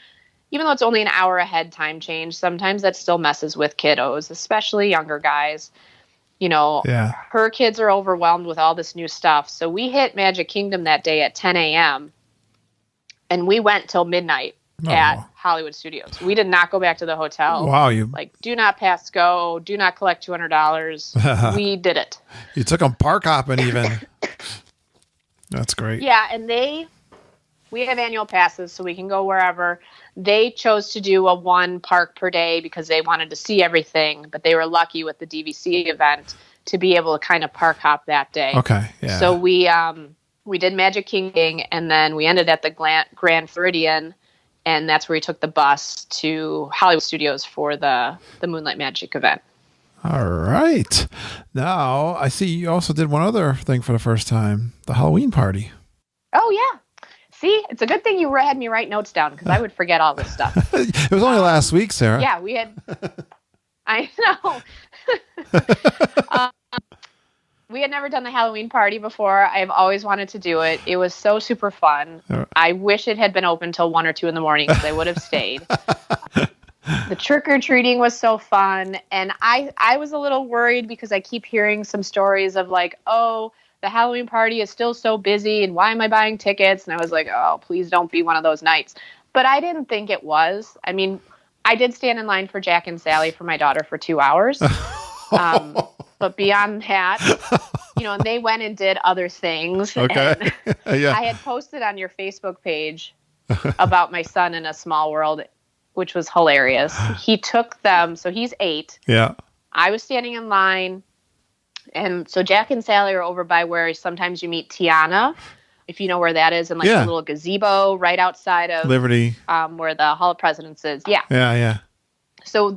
even though it's only an hour ahead time change, sometimes that still messes with kiddos, especially younger guys. You know, her kids are overwhelmed with all this new stuff. So we hit Magic Kingdom that day at 10 a.m. and we went till midnight at Hollywood Studios. We did not go back to the hotel. Wow. Do not pass go. Do not collect $200. We did it. You took them park hopping even. That's great. Yeah. And we have annual passes so we can go wherever. They chose to do a 1 park per day because they wanted to see everything, but they were lucky with the DVC event to be able to kind of park hop that day. Okay. Yeah. So we did Magic Kingdom and then we ended at the Grand Floridian, and that's where we took the bus to Hollywood Studios for the Moonlight Magic event. All right. Now, I see you also did one other thing for the first time, the Halloween party. Oh, yeah. See, it's a good thing you had me write notes down because I would forget all this stuff. It was only last week, Sarah. Yeah, we had. I know. We had never done the Halloween party before. I've always wanted to do it. It was so super fun. I wish it had been open till 1 or 2 in the morning because I would have stayed. The trick-or-treating was so fun. And I was a little worried because I keep hearing some stories of like, oh, the Halloween party is still so busy and why am I buying tickets? And I was like, oh, please don't be one of those nights. But I didn't think it was. I mean, I did stand in line for Jack and Sally for my daughter for 2 hours. But beyond that, and they went and did other things. Okay. Yeah. I had posted on your Facebook page about my son in A Small World, which was hilarious. He took them. So he's 8. Yeah. I was standing in line. And so Jack and Sally are over by where sometimes you meet Tiana, if you know where that is, and a little gazebo right outside of Liberty, where the Hall of Presidents is. Yeah. Yeah. So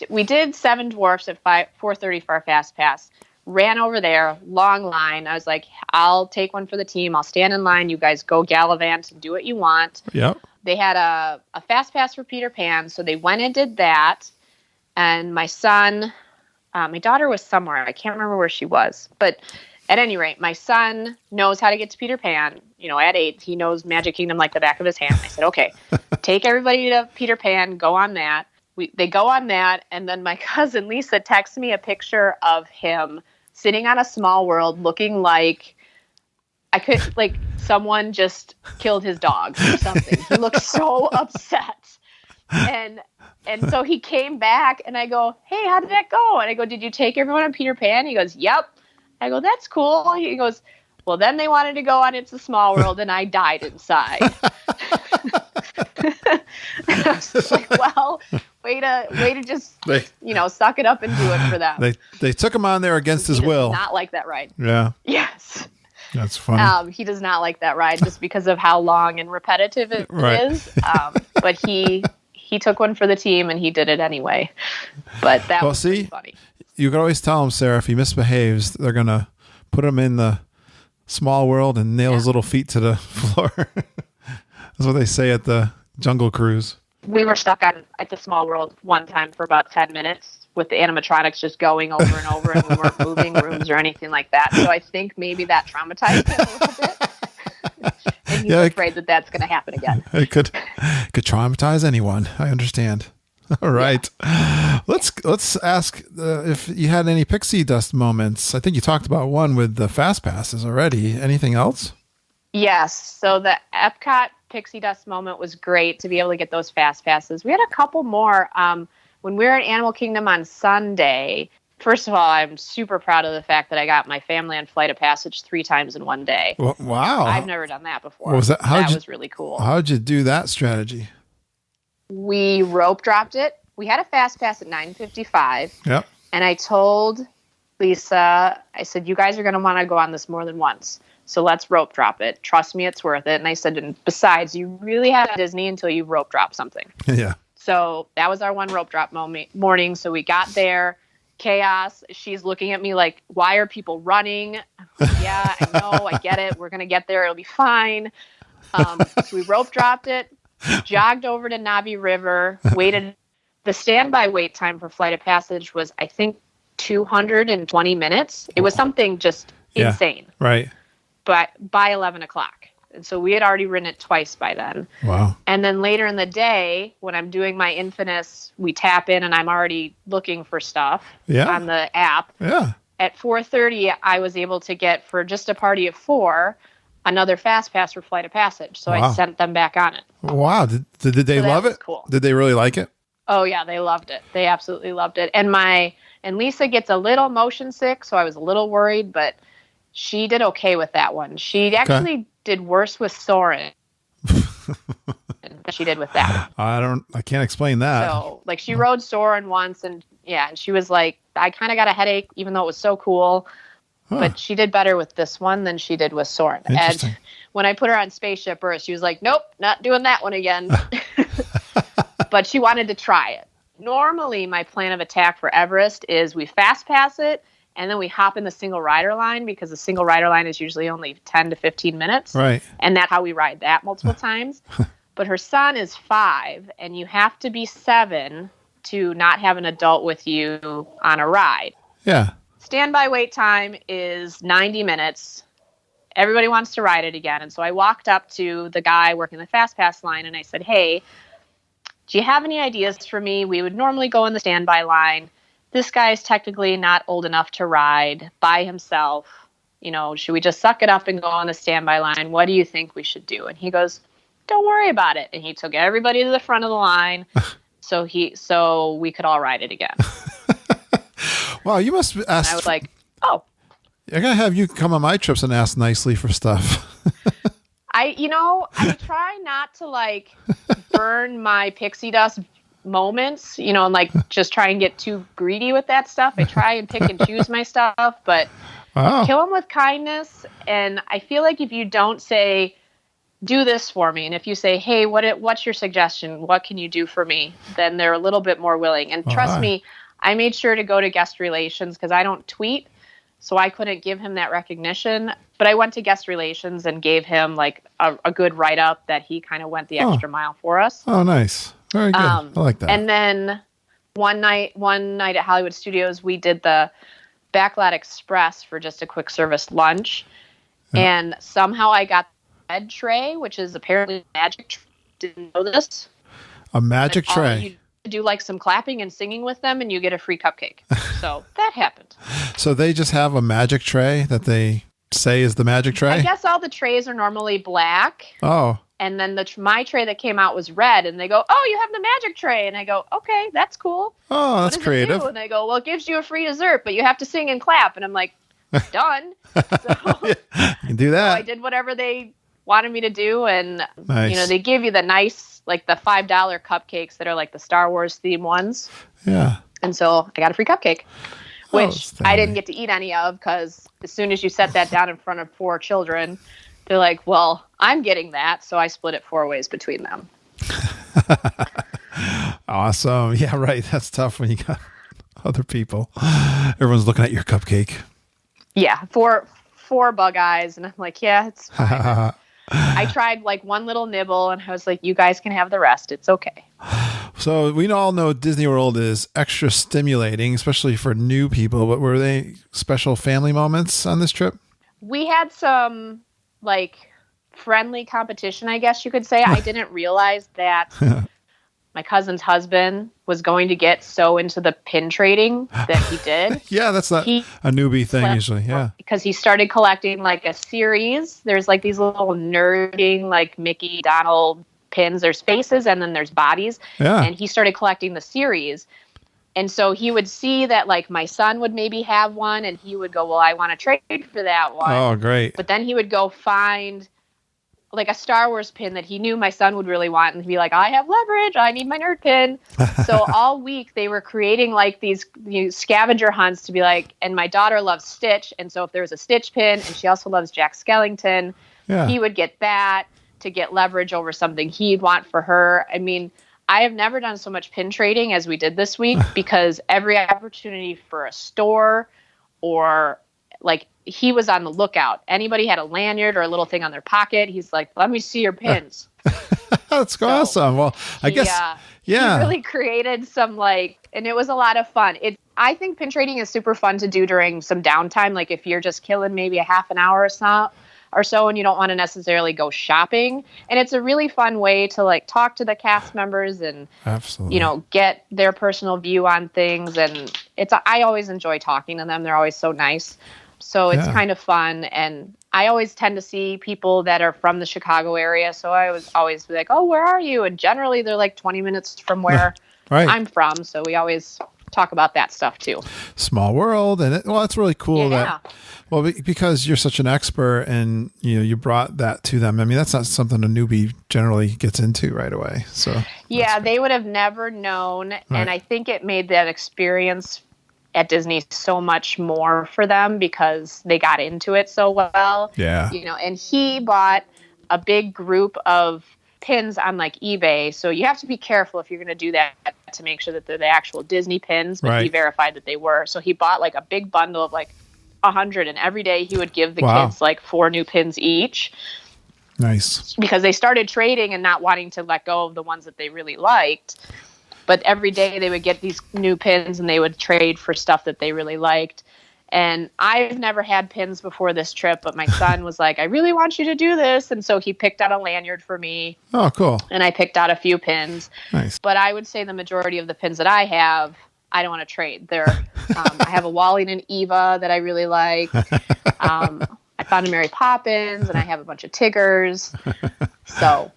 we did 7 Dwarfs at 4:30 for our FastPass. Ran over there, long line. I was like, I'll take one for the team. I'll stand in line. You guys go gallivant and do what you want. Yep. They had a FastPass for Peter Pan, so they went and did that. And my son. My daughter was somewhere. I can't remember where she was. But at any rate, my son knows how to get to Peter Pan. At 8, he knows Magic Kingdom like the back of his hand. I said, okay, take everybody to Peter Pan. Go on that. They go on that. And then my cousin Lisa texts me a picture of him sitting on A Small World looking like someone just killed his dog or something. He looked so upset. And so he came back, and I go, hey, how did that go? And I go, did you take everyone on Peter Pan? He goes, yep. I go, that's cool. He goes, well, then they wanted to go on It's a Small World, and I died inside. I was like, well, way to just, suck it up and do it for them. They took him on there against his will. He does not like that ride. Yeah. Yes. That's funny. He does not like that ride just because of how long and repetitive it is. But he took one for the team and he did it anyway. But that was pretty funny. You can always tell him, Sarah, if he misbehaves, they're going to put him in the Small World and nail his little feet to the floor. That's what they say at the Jungle Cruise. We were stuck at the Small World one time for about 10 minutes with the animatronics just going over and over, and we weren't moving rooms or anything like that. So I think maybe that traumatized him a little bit. And he's afraid that that's going to happen again. It could traumatize anyone. I understand. All right. Yeah. Let's ask if you had any pixie dust moments. I think you talked about one with the fast passes already. Anything else? Yes. So the Epcot pixie dust moment was great to be able to get those fast passes. We had a couple more when we were at Animal Kingdom on Sunday. First of all, I'm super proud of the fact that I got my family on Flight of Passage 3 times in one day. Well, wow. I've never done that before. Was that was really cool. How'd you do that strategy? We rope dropped it. We had a fast pass at 9:55. Yep. And I told Lisa, I said, you guys are going to want to go on this more than once. So let's rope drop it. Trust me, it's worth it. And I said, and besides, you really have Disney until you rope drop something. Yeah. So that was our one rope drop morning. So we got there, chaos. She's looking at me like, why are people running? I'm like, yeah, I know. I get it. We're going to get there. It'll be fine. So we rope dropped it, jogged over to Navi River, waited. The standby wait time for Flight of Passage was, I think, 220 minutes. It was something just insane. Right. But by 11 o'clock. And so we had already ridden it twice by then. Wow. And then later in the day, when I'm doing my Infinus, we tap in and I'm already looking for stuff on the app. Yeah. At 4:30, I was able to get, for just a party of 4, another FastPass for Flight of Passage. So I sent them back on it. Wow. Did they love it? Cool. Did they really like it? Oh, yeah. They loved it. They absolutely loved it. And Lisa gets a little motion sick, so I was a little worried, but she did okay with that one. She actually did worse with Soarin' than she did with that one. I can't explain that. So, like, she rode Soarin' once, and she was like, I kind of got a headache, even though it was so cool. But she did better with this one than she did with Soarin'. And when I put her on Spaceship Earth, she was like, nope, not doing that one again. But she wanted to try it. Normally, my plan of attack for Everest is we fast pass it, and then we hop in the single rider line, because the single rider line is usually only 10 to 15 minutes. Right. And that's how we ride that multiple times. But her son is 5, and you have to be 7 to not have an adult with you on a ride. Yeah. Standby wait time is 90 minutes. Everybody wants to ride it again. And so I walked up to the guy working the FastPass line, and I said, hey, do you have any ideas for me? We would normally go in the standby line. This guy is technically not old enough to ride by himself. Should we just suck it up and go on the standby line? What do you think we should do? And he goes, don't worry about it. And he took everybody to the front of the line so we could all ride it again. Wow, you must ask. And I was like, oh. I gotta have you come on my trips and ask nicely for stuff. I try not to burn my pixie dust moments, and just try and get too greedy with that stuff. I try and pick and choose my stuff, but kill them with kindness. And I feel like if you don't say, do this for me, and if you say, hey, what's your suggestion? What can you do for me? Then they're a little bit more willing. And trust me, I made sure to go to guest relations because I don't tweet, so I couldn't give him that recognition. But I went to guest relations and gave him a good write-up that he kind of went the extra mile for us. Oh, nice. Very good. I like that. And then one night at Hollywood Studios, we did the Backlot Express for just a quick service lunch. Yeah. And somehow I got the bread tray, which is apparently a magic tray. Didn't know this. A magic tray. Do some clapping and singing with them, and you get a free cupcake. So that happened. So they just have a magic tray that they say is the magic tray? I guess all the trays are normally black. Oh. And then my tray that came out was red, and they go, oh, you have the magic tray. And I go, okay, that's cool. Oh, that's creative. And they go, well, it gives you a free dessert, but you have to sing and clap. And I'm like, done. So you can do that. So I did whatever they wanted me to do, and nice. They give you the nice, the $5 cupcakes that are the Star Wars theme ones. Yeah. And so I got a free cupcake, which I didn't get to eat any of, because as soon as you set that down in front of 4 children, they're like, well, I'm getting that. So I split it 4 ways between them. Awesome. Yeah, right. That's tough when you got other people. Everyone's looking at your cupcake. Yeah. Four bug eyes. And I'm like, yeah, it's fine. I tried one little nibble, and I was like, you guys can have the rest. It's okay. So we all know Disney World is extra stimulating, especially for new people, but were they special family moments on this trip? We had some friendly competition, I guess you could say. I didn't realize that my cousin's husband was going to get so into the pin trading that he did. Yeah, that's not a newbie thing usually. Yeah. Because he started collecting a series. There's these little nerding Mickey, Donald pins. There's faces and then there's bodies. Yeah. And he started collecting the series. And so he would see that my son would maybe have one, and he would go, well, I want to trade for that one. Oh, great. But then he would go find a Star Wars pin that he knew my son would really want, and he'd be like, I have leverage, I need my nerd pin. So all week they were creating these scavenger hunts to be and my daughter loves Stitch, and so if there was a Stitch pin, and she also loves Jack Skellington, he would get that to get leverage over something he'd want for her. I mean, I have never done so much pin trading as we did this week because every opportunity for a store or like he was on the lookout. Anybody had a lanyard or a little thing on their pocket, he's like, let me see your pins. That's awesome. Well, I guess, yeah. He really created some and it was a lot of fun. I think pin trading is super fun to do during some downtime. Like if you're just killing maybe a half an hour or so and you don't want to necessarily go shopping. And it's a really fun way to talk to the cast members and, absolutely, get their personal view on things. And I always enjoy talking to them. They're always so nice. So it's kind of fun. And I always tend to see people that are from the Chicago area. So I was always like, oh, where are you? And generally they're 20 minutes from where I'm from. So we always talk about that stuff too. Small world. And it's really cool because you're such an expert and you brought that to them. I mean, that's not something a newbie generally gets into right away. So they would have never known. Right. And I think it made that experience at Disney so much more for them because they got into it so well. Yeah. And he bought a big group of pins on eBay. So you have to be careful if you're going to do that to make sure that they're the actual Disney pins, but he verified that they were. So he bought a big bundle of 100, and every day he would give the kids 4 new pins each. Nice. Because they started trading and not wanting to let go of the ones that they really liked. But every day they would get these new pins and they would trade for stuff that they really liked. And I've never had pins before this trip, but my son was like, I really want you to do this. And so he picked out a lanyard for me. Oh, cool. And I picked out a few pins. Nice. But I would say the majority of the pins that I have, I don't want to trade. I have a Wally and an Eva that I really like. I found a Mary Poppins, and I have a bunch of Tiggers. So,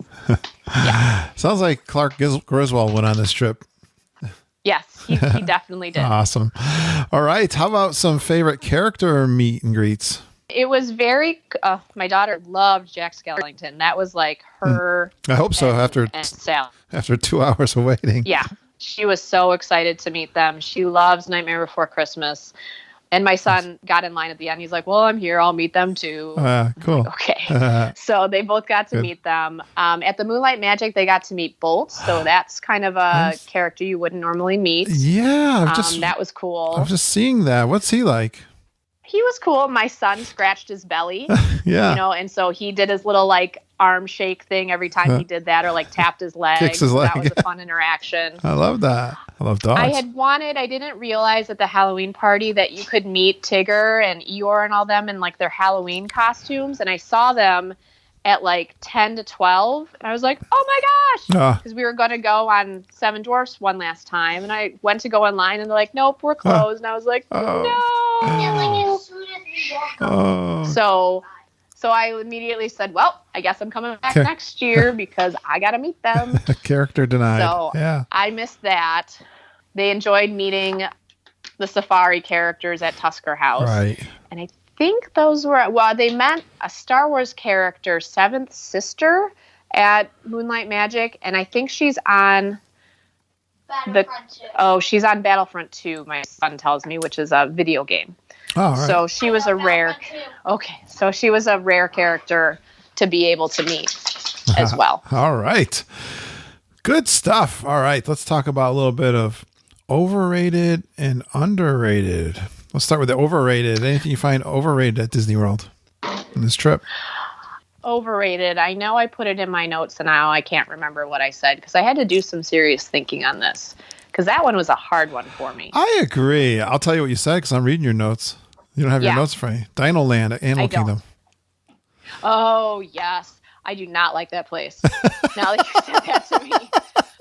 yeah. Sounds like Clark Griswold went on this trip. Yes, he definitely did. Awesome. All right. How about some favorite character meet and greets? It was very, my daughter loved Jack Skellington. That was her. I hope so. After 2 hours of waiting. Yeah. She was so excited to meet them. She loves Nightmare Before Christmas. And my son got in line at the end. He's like, well, I'm here. I'll meet them too. Cool. Okay. So they both got to meet them. At the Moonlight Magic, they got to meet Bolt. So that's kind of a character you wouldn't normally meet. Yeah. That was cool. I was just seeing that. What's he like? He was cool. My son scratched his belly. Yeah. And so he did his little arm shake thing every time he did that, or tapped his leg. Kicks his leg. That was a fun interaction. I love that. I love dogs. I didn't realize at the Halloween party that you could meet Tigger and Eeyore and all them in their Halloween costumes. And I saw them at 10 to 12. And I was like, oh my gosh. Because we were going to go on Seven Dwarfs one last time. And I went to go online and they're like, nope, we're closed. And I was like, no. So I immediately said, well, I guess I'm coming back next year because I got to meet them. Character denied. So I missed that. They enjoyed meeting the safari characters at Tusker House. Right. And I think they met a Star Wars character, Seventh Sister, at Moonlight Magic. And I think she's on she's on Battlefront 2, my son tells me, which is a video game. Oh, right. So she was a rare. Okay, so she was a rare character to be able to meet as well. All right, good stuff. All right, let's talk about a little bit of overrated and underrated. Let's start with the overrated. Anything you find overrated at Disney World on this trip? Overrated. I know I put it in my notes, and now I can't remember what I said because I had to do some serious thinking on this because that one was a hard one for me. I agree. I'll tell you what you said because I'm reading your notes. You don't have your notes for me. Dino Land at Animal Kingdom. Oh, yes. I do not like that place. Now that you said that to me.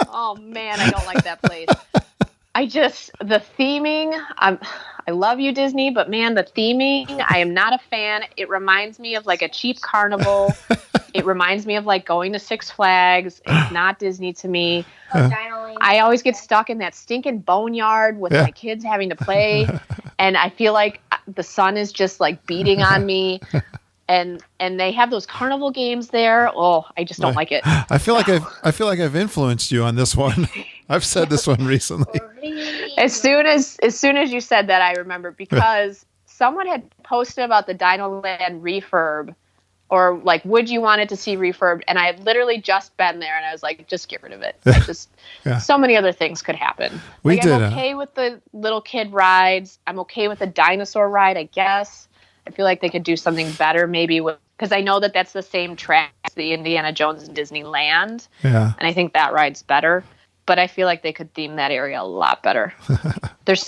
Oh, man, I don't like that place. The theming, I love you, Disney, but man, the theming, I am not a fan. It reminds me of a cheap carnival. It reminds me of going to Six Flags. It's not Disney to me. I always get stuck in that stinking boneyard with my kids having to play. And I feel like the sun is just beating on me. And they have those carnival games there. Oh, I just don't like it. I feel like I've influenced you on this one. I've said this one recently. As soon as you said that, I remember because someone had posted about the Dino Land refurb Or like, would you want it to see refurbed? And I had literally just been there, and I was like, just get rid of it. Just so many other things could happen. I'm okay with the little kid rides. I'm okay with the dinosaur ride, I guess. I feel like they could do something better, maybe because I know that that's the same track as the Indiana Jones and Disneyland. Yeah, and I think that ride's better. But I feel like they could theme that area a lot better. There's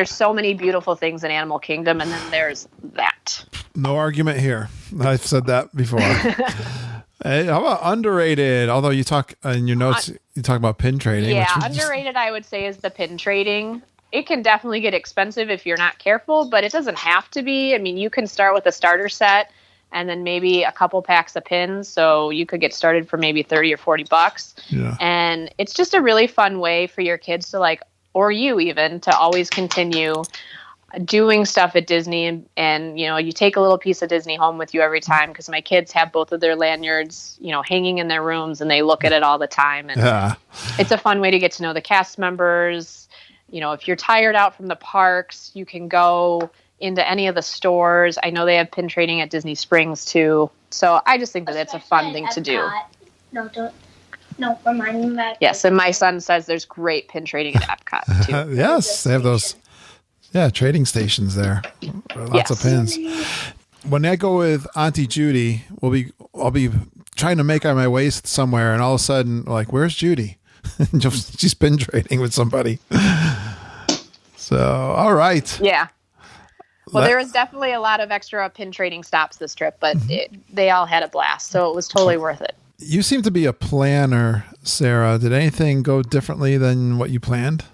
so many beautiful things in Animal Kingdom, and then there's that. No argument here. I've said that before. Hey, how about underrated? Although you talk in your notes, you talk about pin trading. Yeah, underrated I would say is the pin trading. It can definitely get expensive if you're not careful, but it doesn't have to be. I mean, you can start with a starter set and then maybe a couple packs of pins. So you could get started for maybe $30 or $40. Yeah. And it's just a really fun way for your kids to like, or you even, to always continue doing stuff at Disney. And you take a little piece of Disney home with you every time, because my kids have both of their lanyards, hanging in their rooms, and they look at it all the time. And it's a fun way to get to know the cast members. If you're tired out from the parks, you can go into any of the stores. I know they have pin trading at Disney Springs too. So I just think that it's a fun thing to do. No, remind me that. Yes, and my son says there's great pin trading at Epcot too. Yes, they have those trading stations there. Lots of pins. When I go with Auntie Judy, I'll be trying to make my way somewhere, and all of a sudden, like, where's Judy? She's pin trading with somebody. So, all right. Yeah. Well, there was definitely a lot of extra pin trading stops this trip, but they all had a blast, so it was totally worth it. You seem to be a planner, Sarah. Did anything go differently than what you planned?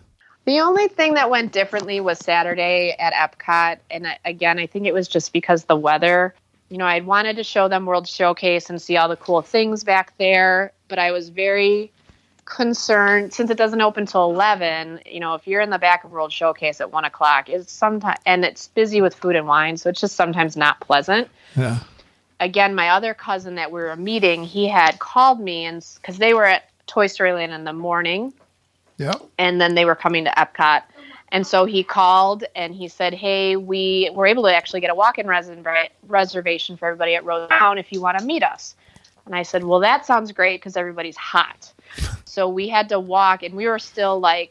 The only thing that went differently was Saturday at Epcot, and again, I think it was just because the weather. I'd wanted to show them World Showcase and see all the cool things back there, but I was very concerned since it doesn't open till 11. If you're in the back of World Showcase at 1:00, it's sometimes, and it's busy with food and wine, so it's just sometimes not pleasant. Yeah. Again, my other cousin that we were meeting, he had called me, and because they were at Toy Story Land in the morning, and then they were coming to Epcot, and so he called and he said, "Hey, we were able to actually get a walk-in reservation for everybody at Rosetown if you want to meet us." And I said, "Well, that sounds great because everybody's hot." So we had to walk, and we were still we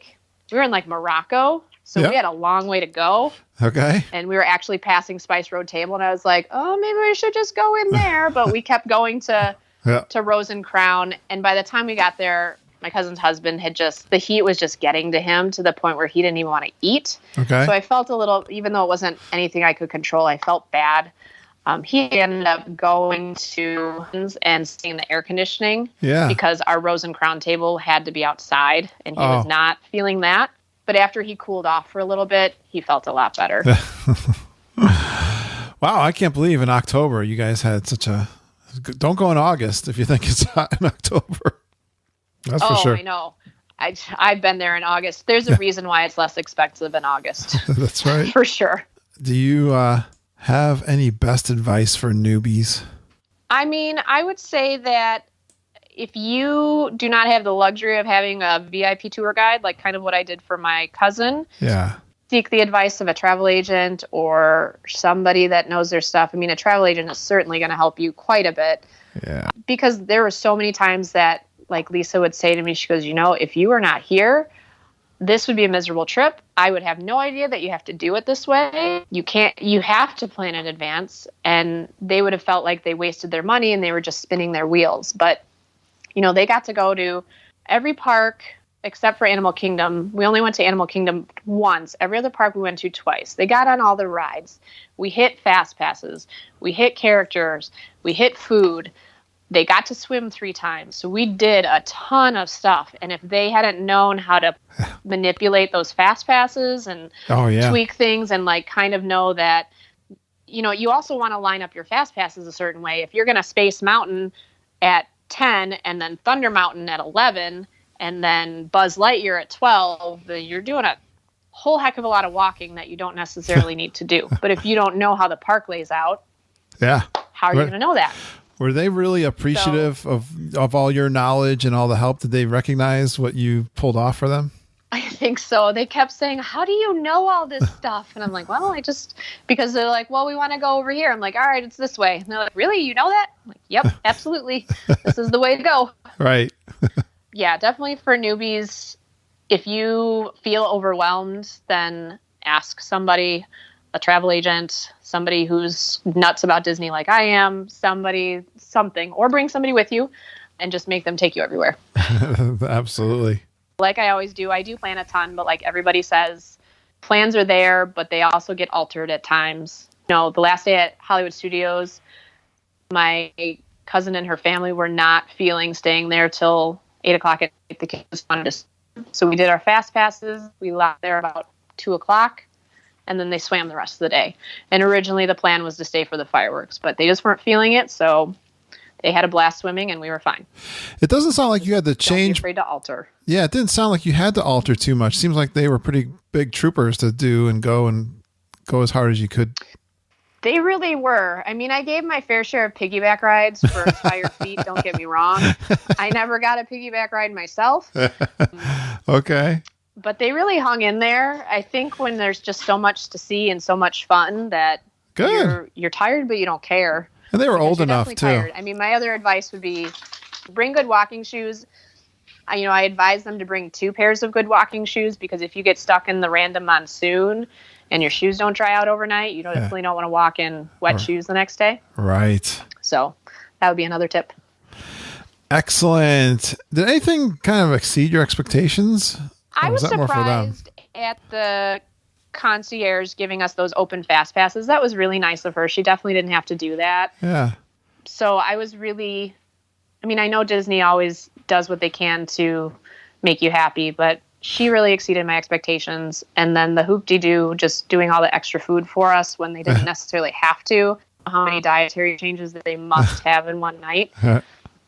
were in Morocco. So we had a long way to go. Okay. And we were actually passing Spice Road Table, and I was like, oh, maybe we should just go in there. But we kept going to Rose and Crown. And by the time we got there, my cousin's husband the heat was just getting to him to the point where he didn't even want to eat. Okay. So I felt a little, even though it wasn't anything I could control, I felt bad. He ended up going to and seeing the air conditioning because our Rose and Crown table had to be outside, and he was not feeling that. But after he cooled off for a little bit, he felt a lot better. Wow, I can't believe in October you guys had such a... Don't go in August if you think it's hot in October. That's for sure. I know. I've been there in August. There's a reason why it's less expensive in August. That's right. For sure. Do you have any best advice for newbies? I mean, I would say that if you do not have the luxury of having a VIP tour guide, like kind of what I did for my cousin, seek the advice of a travel agent or somebody that knows their stuff. I mean, a travel agent is certainly going to help you quite a bit. Yeah. Because there were so many times that, like Lisa would say to me, she goes, if you were not here, this would be a miserable trip. I would have no idea that you have to do it this way. You have to plan in advance. And they would have felt like they wasted their money and they were just spinning their wheels. But they got to go to every park except for Animal Kingdom. We only went to Animal Kingdom once. Every other park we went to twice. They got on all the rides. We hit FastPasses. We hit characters. We hit food. They got to swim 3 times. So we did a ton of stuff. And if they hadn't known how to manipulate those FastPasses and tweak things and kind of know that, you also want to line up your FastPasses a certain way. If you're going to Space Mountain at 10 and then Thunder Mountain at 11 and then Buzz Lightyear at 12, then you're doing a whole heck of a lot of walking that you don't necessarily need to do. But if you don't know how the park lays out, how are you going to know that? Were they really appreciative of all your knowledge and all the help? Did they recognize what you pulled off for them? think so. They kept saying, how do you know all this stuff? And I'm like, well, because they're like, well, we want to go over here. I'm like, all right, it's this way. And they're like, really? You know that? I'm like, yep, absolutely. This is the way to go. Right. Yeah, definitely for newbies. If you feel overwhelmed, then ask somebody, a travel agent, somebody who's nuts about Disney like I am, something, or bring somebody with you and just make them take you everywhere. Absolutely. Like I always do, I do plan a ton, but like everybody says, plans are there, but they also get altered at times. The last day at Hollywood Studios, my cousin and her family were not feeling staying there till 8 o'clock at night. The kids wanted to. So we did our fast passes. We left there about 2 o'clock, and then they swam the rest of the day. And originally the plan was to stay for the fireworks, but they just weren't feeling it, so they had a blast swimming, and we were fine. It doesn't sound like you had to change. Don't be afraid to alter. Yeah, it didn't sound like you had to alter too much. Seems like they were pretty big troopers to do and go as hard as you could. They really were. I mean, I gave my fair share of piggyback rides for tired feet, don't get me wrong. I never got a piggyback ride myself. Okay. But they really hung in there. I think when there's just so much to see and so much fun that you're tired, but you don't care. And they were old enough, too. Tired. I mean, my other advice would be bring good walking shoes. I advise them to bring 2 pairs of good walking shoes, because if you get stuck in the random monsoon and your shoes don't dry out overnight, you definitely don't want to walk in wet shoes the next day. Right. So that would be another tip. Excellent. Did anything kind of exceed your expectations? I was surprised at the concierge giving us those open fast passes. That was really nice of her. She definitely didn't have to do that. Yeah. So I was really, I know Disney always does what they can to make you happy, but she really exceeded my expectations. And then the hoop-de-doo, just doing all the extra food for us when they didn't necessarily have to. How many dietary changes that they must have in one night.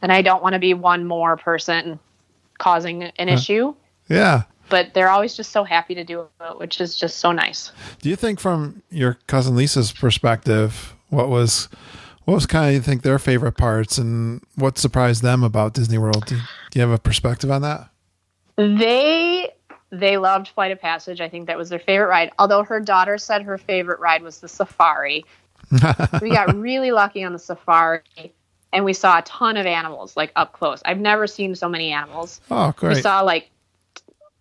And I don't want to be one more person causing an issue. Yeah. But they're always just so happy to do it, which is just so nice. Do you think, from your cousin Lisa's perspective, what was kind of, you think, their favorite parts, and what surprised them about Disney World? Do you have a perspective on that? They loved Flight of Passage. I think that was their favorite ride. Although her daughter said her favorite ride was the Safari. We got really lucky on the Safari, and we saw a ton of animals, like up close. I've never seen so many animals. Oh, great. We saw like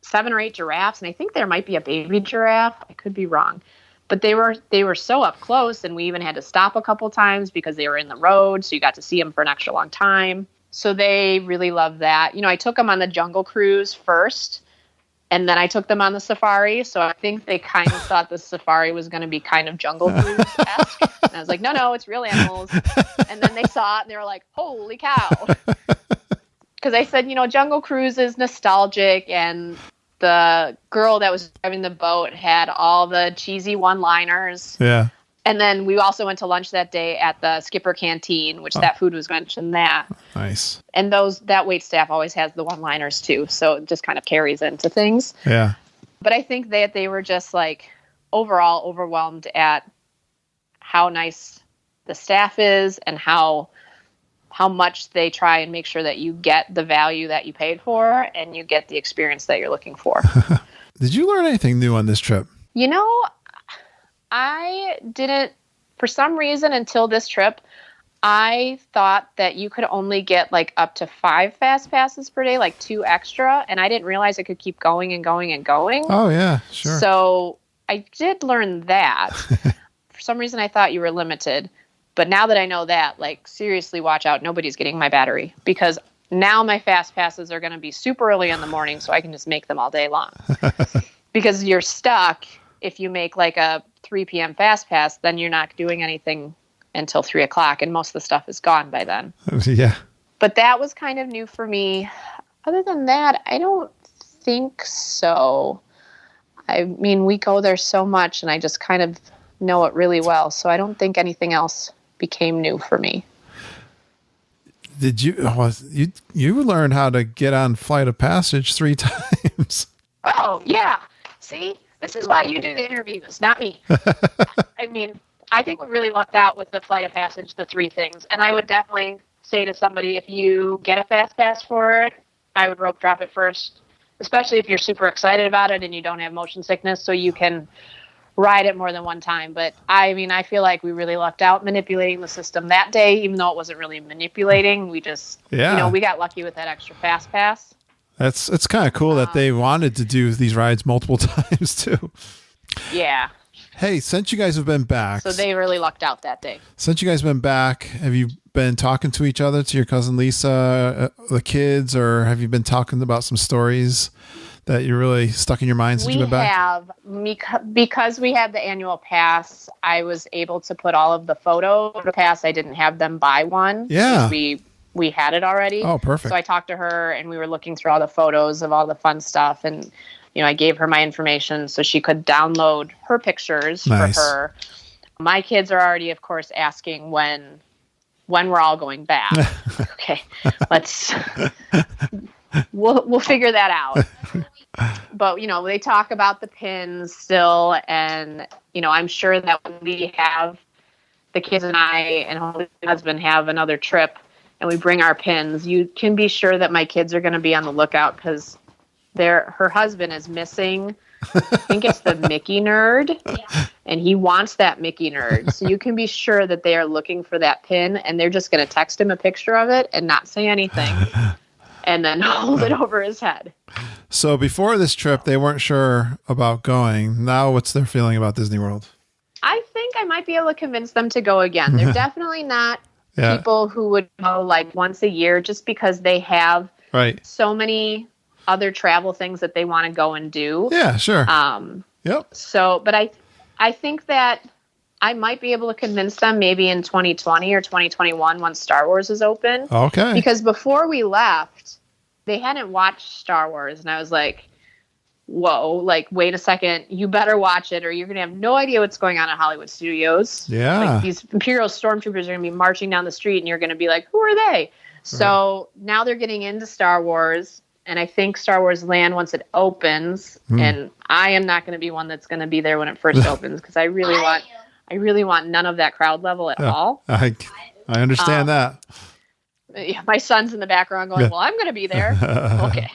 7 or 8 giraffes, and I think there might be a baby giraffe. I could be wrong. But they were so up close, and we even had to stop a couple times because they were in the road, so you got to see them for an extra long time. So they really loved that. I took them on the Jungle Cruise first, and then I took them on the Safari. So I think they kind of thought the Safari was going to be kind of Jungle Cruise-esque. And I was like, no, it's real animals. And then they saw it, and they were like, holy cow. Because I said, Jungle Cruise is nostalgic, and the girl that was driving the boat had all the cheesy one-liners. Yeah. And then we also went to lunch that day at the Skipper Canteen, which that food was mentioned that. Nice. And that wait staff always has the one-liners too, so it just kind of carries into things. Yeah. But I think that they were just like overall overwhelmed at how nice the staff is and how much they try and make sure that you get the value that you paid for and you get the experience that you're looking for. Did you learn anything new on this trip? I didn't, for some reason, until this trip, I thought that you could only get like up to 5 fast passes per day, like 2 extra. And I didn't realize it could keep going and going and going. Oh, yeah, sure. So I did learn that. For some reason, I thought you were limited. But now that I know that, like, seriously, watch out. Nobody's getting my battery, because now my fast passes are going to be super early in the morning, so I can just make them all day long. Because you're stuck. If you make like a 3 p.m. fast pass, then you're not doing anything until 3 o'clock, and most of the stuff is gone by then. Yeah. But that was kind of new for me. Other than that, I don't think so. I mean, we go there so much, and I just kind of know it really well. So I don't think anything else became new for me. Did you learn how to get on Flight of Passage 3 times? Oh, yeah. See? This is why you do the interviews, not me. I mean, I think we really lucked out with the Flight of Passage, the 3 things. And I would definitely say to somebody, if you get a fast pass for it, I would rope drop it first. especially if you're super excited about it and you don't have motion sickness, so you can ride it more than one time. But I mean, I feel like we really lucked out manipulating the system that day, even though it wasn't really manipulating. We just, we got lucky with that extra FastPass. It's kind of cool that they wanted to do these rides multiple times too. Yeah. Hey, since you guys have been back, so they really lucked out that day. Since you guys have been back, have you been talking to each other, to your cousin Lisa, the kids, or have you been talking about some stories that you're really stuck in your mind since you've been back? We have, because we had the annual pass, I was able to put all of the photo pass. I didn't have them buy one. Yeah. We had it already. Oh, perfect. So I talked to her and we were looking through all the photos of all the fun stuff, and I gave her my information so she could download her pictures for her. My kids are already, of course, asking when we're all going back. Okay, we'll figure that out. But, they talk about the pins still. And, I'm sure that when we have the kids and I and my husband have another trip and we bring our pins, you can be sure that my kids are going to be on the lookout, because her husband is missing. I think it's the Mickey nerd. Yeah. And he wants that Mickey nerd. So you can be sure that they are looking for that pin, and they're just going to text him a picture of it and not say anything. And then hold it over his head. So before this trip, they weren't sure about going. Now what's their feeling about Disney World? I think I might be able to convince them to go again. They're definitely not people who would go like once a year, just because they have so many other travel things that they want to go and do. Yeah, sure. Yep. So, but I think that I might be able to convince them maybe in 2020 or 2021 once Star Wars is open. Okay. Because before we left, they hadn't watched Star Wars, and I was like, whoa, like, wait a second, you better watch it or you're going to have no idea what's going on at Hollywood Studios. Yeah. Like, these Imperial stormtroopers are going to be marching down the street and you're going to be like, who are they? So now they're getting into Star Wars, and I think Star Wars Land, once it opens, and I am not going to be one that's going to be there when it first opens, because I really want none of that crowd level at all. I understand that. Yeah, my son's in the background going, well, I'm going to be there. Okay.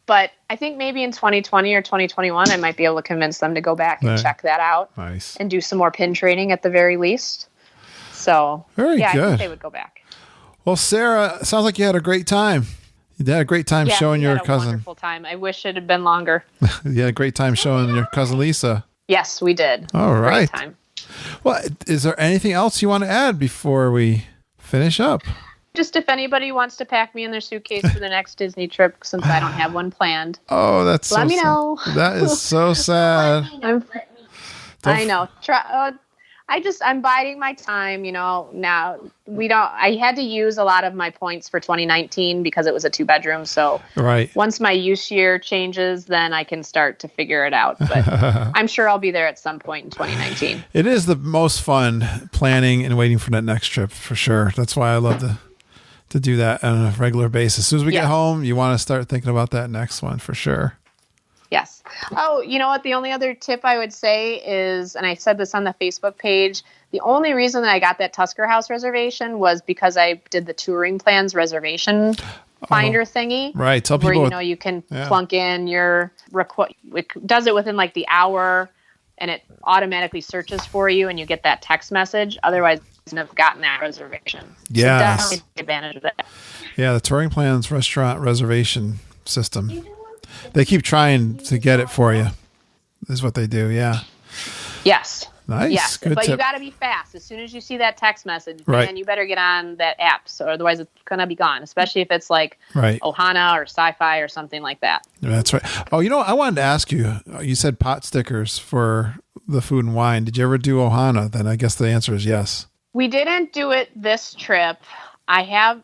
But I think maybe in 2020 or 2021, I might be able to convince them to go back and check that out. Nice. And do some more pin training at the very least. So, very good. I think they would go back. Well, Sarah, sounds like you had a great time. You had a great time showing your cousin. Wonderful time. I wish it had been longer. You had a great time showing your cousin Lisa. Yes, we did. All right. Great time. Well, is there anything else you want to add before we finish up? Just if anybody wants to pack me in their suitcase for the next Disney trip, since I don't have one planned. Oh, that's let me know. That is so sad. I know. I'm biding my time, now I had to use a lot of my points for 2019 because it was a 2-bedroom. So once my use year changes, then I can start to figure it out. But I'm sure I'll be there at some point in 2019. It is the most fun planning and waiting for that next trip for sure. That's why I love to do that on a regular basis. As soon as we get home, you want to start thinking about that next one for sure. Yes. Oh, you know what? The only other tip I would say is, and I said this on the Facebook page, the only reason that I got that Tusker House reservation was because I did the touring plans reservation finder thingy. Right. Tell people where, you can plunk in your request. It does it within like the hour, and it automatically searches for you, and you get that text message. Otherwise, you wouldn't have gotten that reservation. Yes. So definitely take advantage of that. Yeah, the touring plans restaurant reservation system. They keep trying to get it for you. Is what they do. Yeah. Yes. Nice. Yes. Good but tip. You got to be fast. As soon as you see that text message, man, you better get on that app. So otherwise it's going to be gone, especially if it's like Ohana or Sci-Fi or something like that. That's right. Oh, I wanted to ask you, you said pot stickers for the food and wine. Did you ever do Ohana? Then I guess the answer is yes. We didn't do it this trip.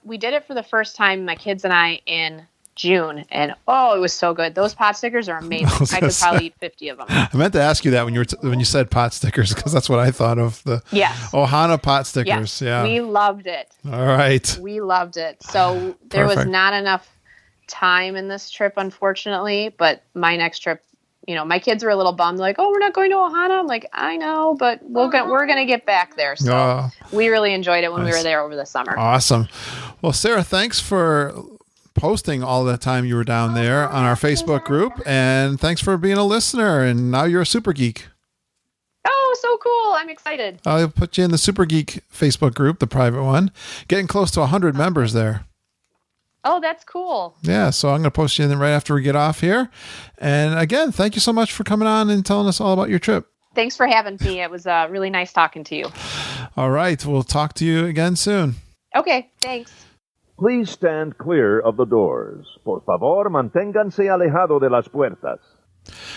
We did it for the first time, my kids and I, in June, and it was so good. Those pot stickers are amazing. I could probably eat 50 of them. I meant to ask you that when you said pot stickers, because that's what I thought of, the Ohana pot stickers. Yes, yeah, we loved it. All right, we loved it. So there was not enough time in this trip, unfortunately. But my next trip, my kids were a little bummed, like, we're not going to Ohana. I'm like, I know, but we're going to get back there. So we really enjoyed it when we were there over the summer. Awesome. Well, Sarah, thanks for posting all the time you were down there on our Facebook group. And thanks for being a listener. And now you're a super geek. Oh, so cool. I'm excited. I'll put you in the Super Geek Facebook group, the private one. Getting close to 100 members there. Oh, that's cool. Yeah, so I'm going to post you in right after we get off here. And again, thank you so much for coming on and telling us all about your trip. Thanks for having me. It was really nice talking to you. All right, we'll talk to you again soon. Okay, thanks. Please stand clear of the doors. Por favor, manténganse alejado de las puertas.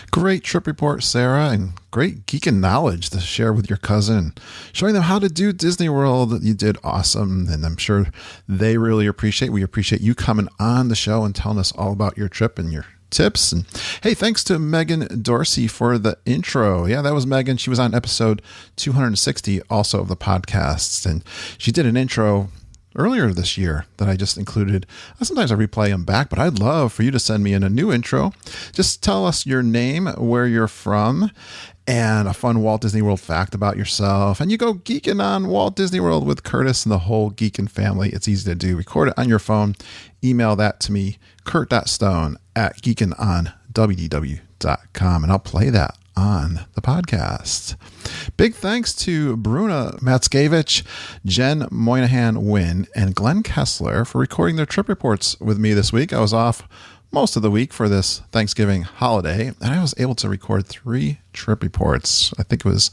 Great trip report, Sarah, and great geeking knowledge to share with your cousin. Showing them how to do Disney World. You did awesome, and I'm sure they really appreciate. We appreciate you coming on the show and telling us all about your trip and your tips. And hey, thanks to Megan Dorsey for the intro. Yeah, that was Megan. She was on episode 260 also of the podcasts, and she did an intro earlier this year that I just included. Sometimes I replay them back, but I'd love for you to send me in a new intro. Just tell us your name, where you're from, and a fun Walt Disney World fact about yourself. And you go geeking on Walt Disney World with Curtis and the whole geeking family. It's easy to do. Record it on your phone. Email that to me, kurt.stone@geekinonwdw.com, and I'll play that on the podcast. Big thanks to Bruna Matskevich, Jen Moynihan-Wynn, and Glenn Kessler for recording their trip reports with me this week. I was off most of the week for this Thanksgiving holiday, and I was able to record 3 trip reports. I think it was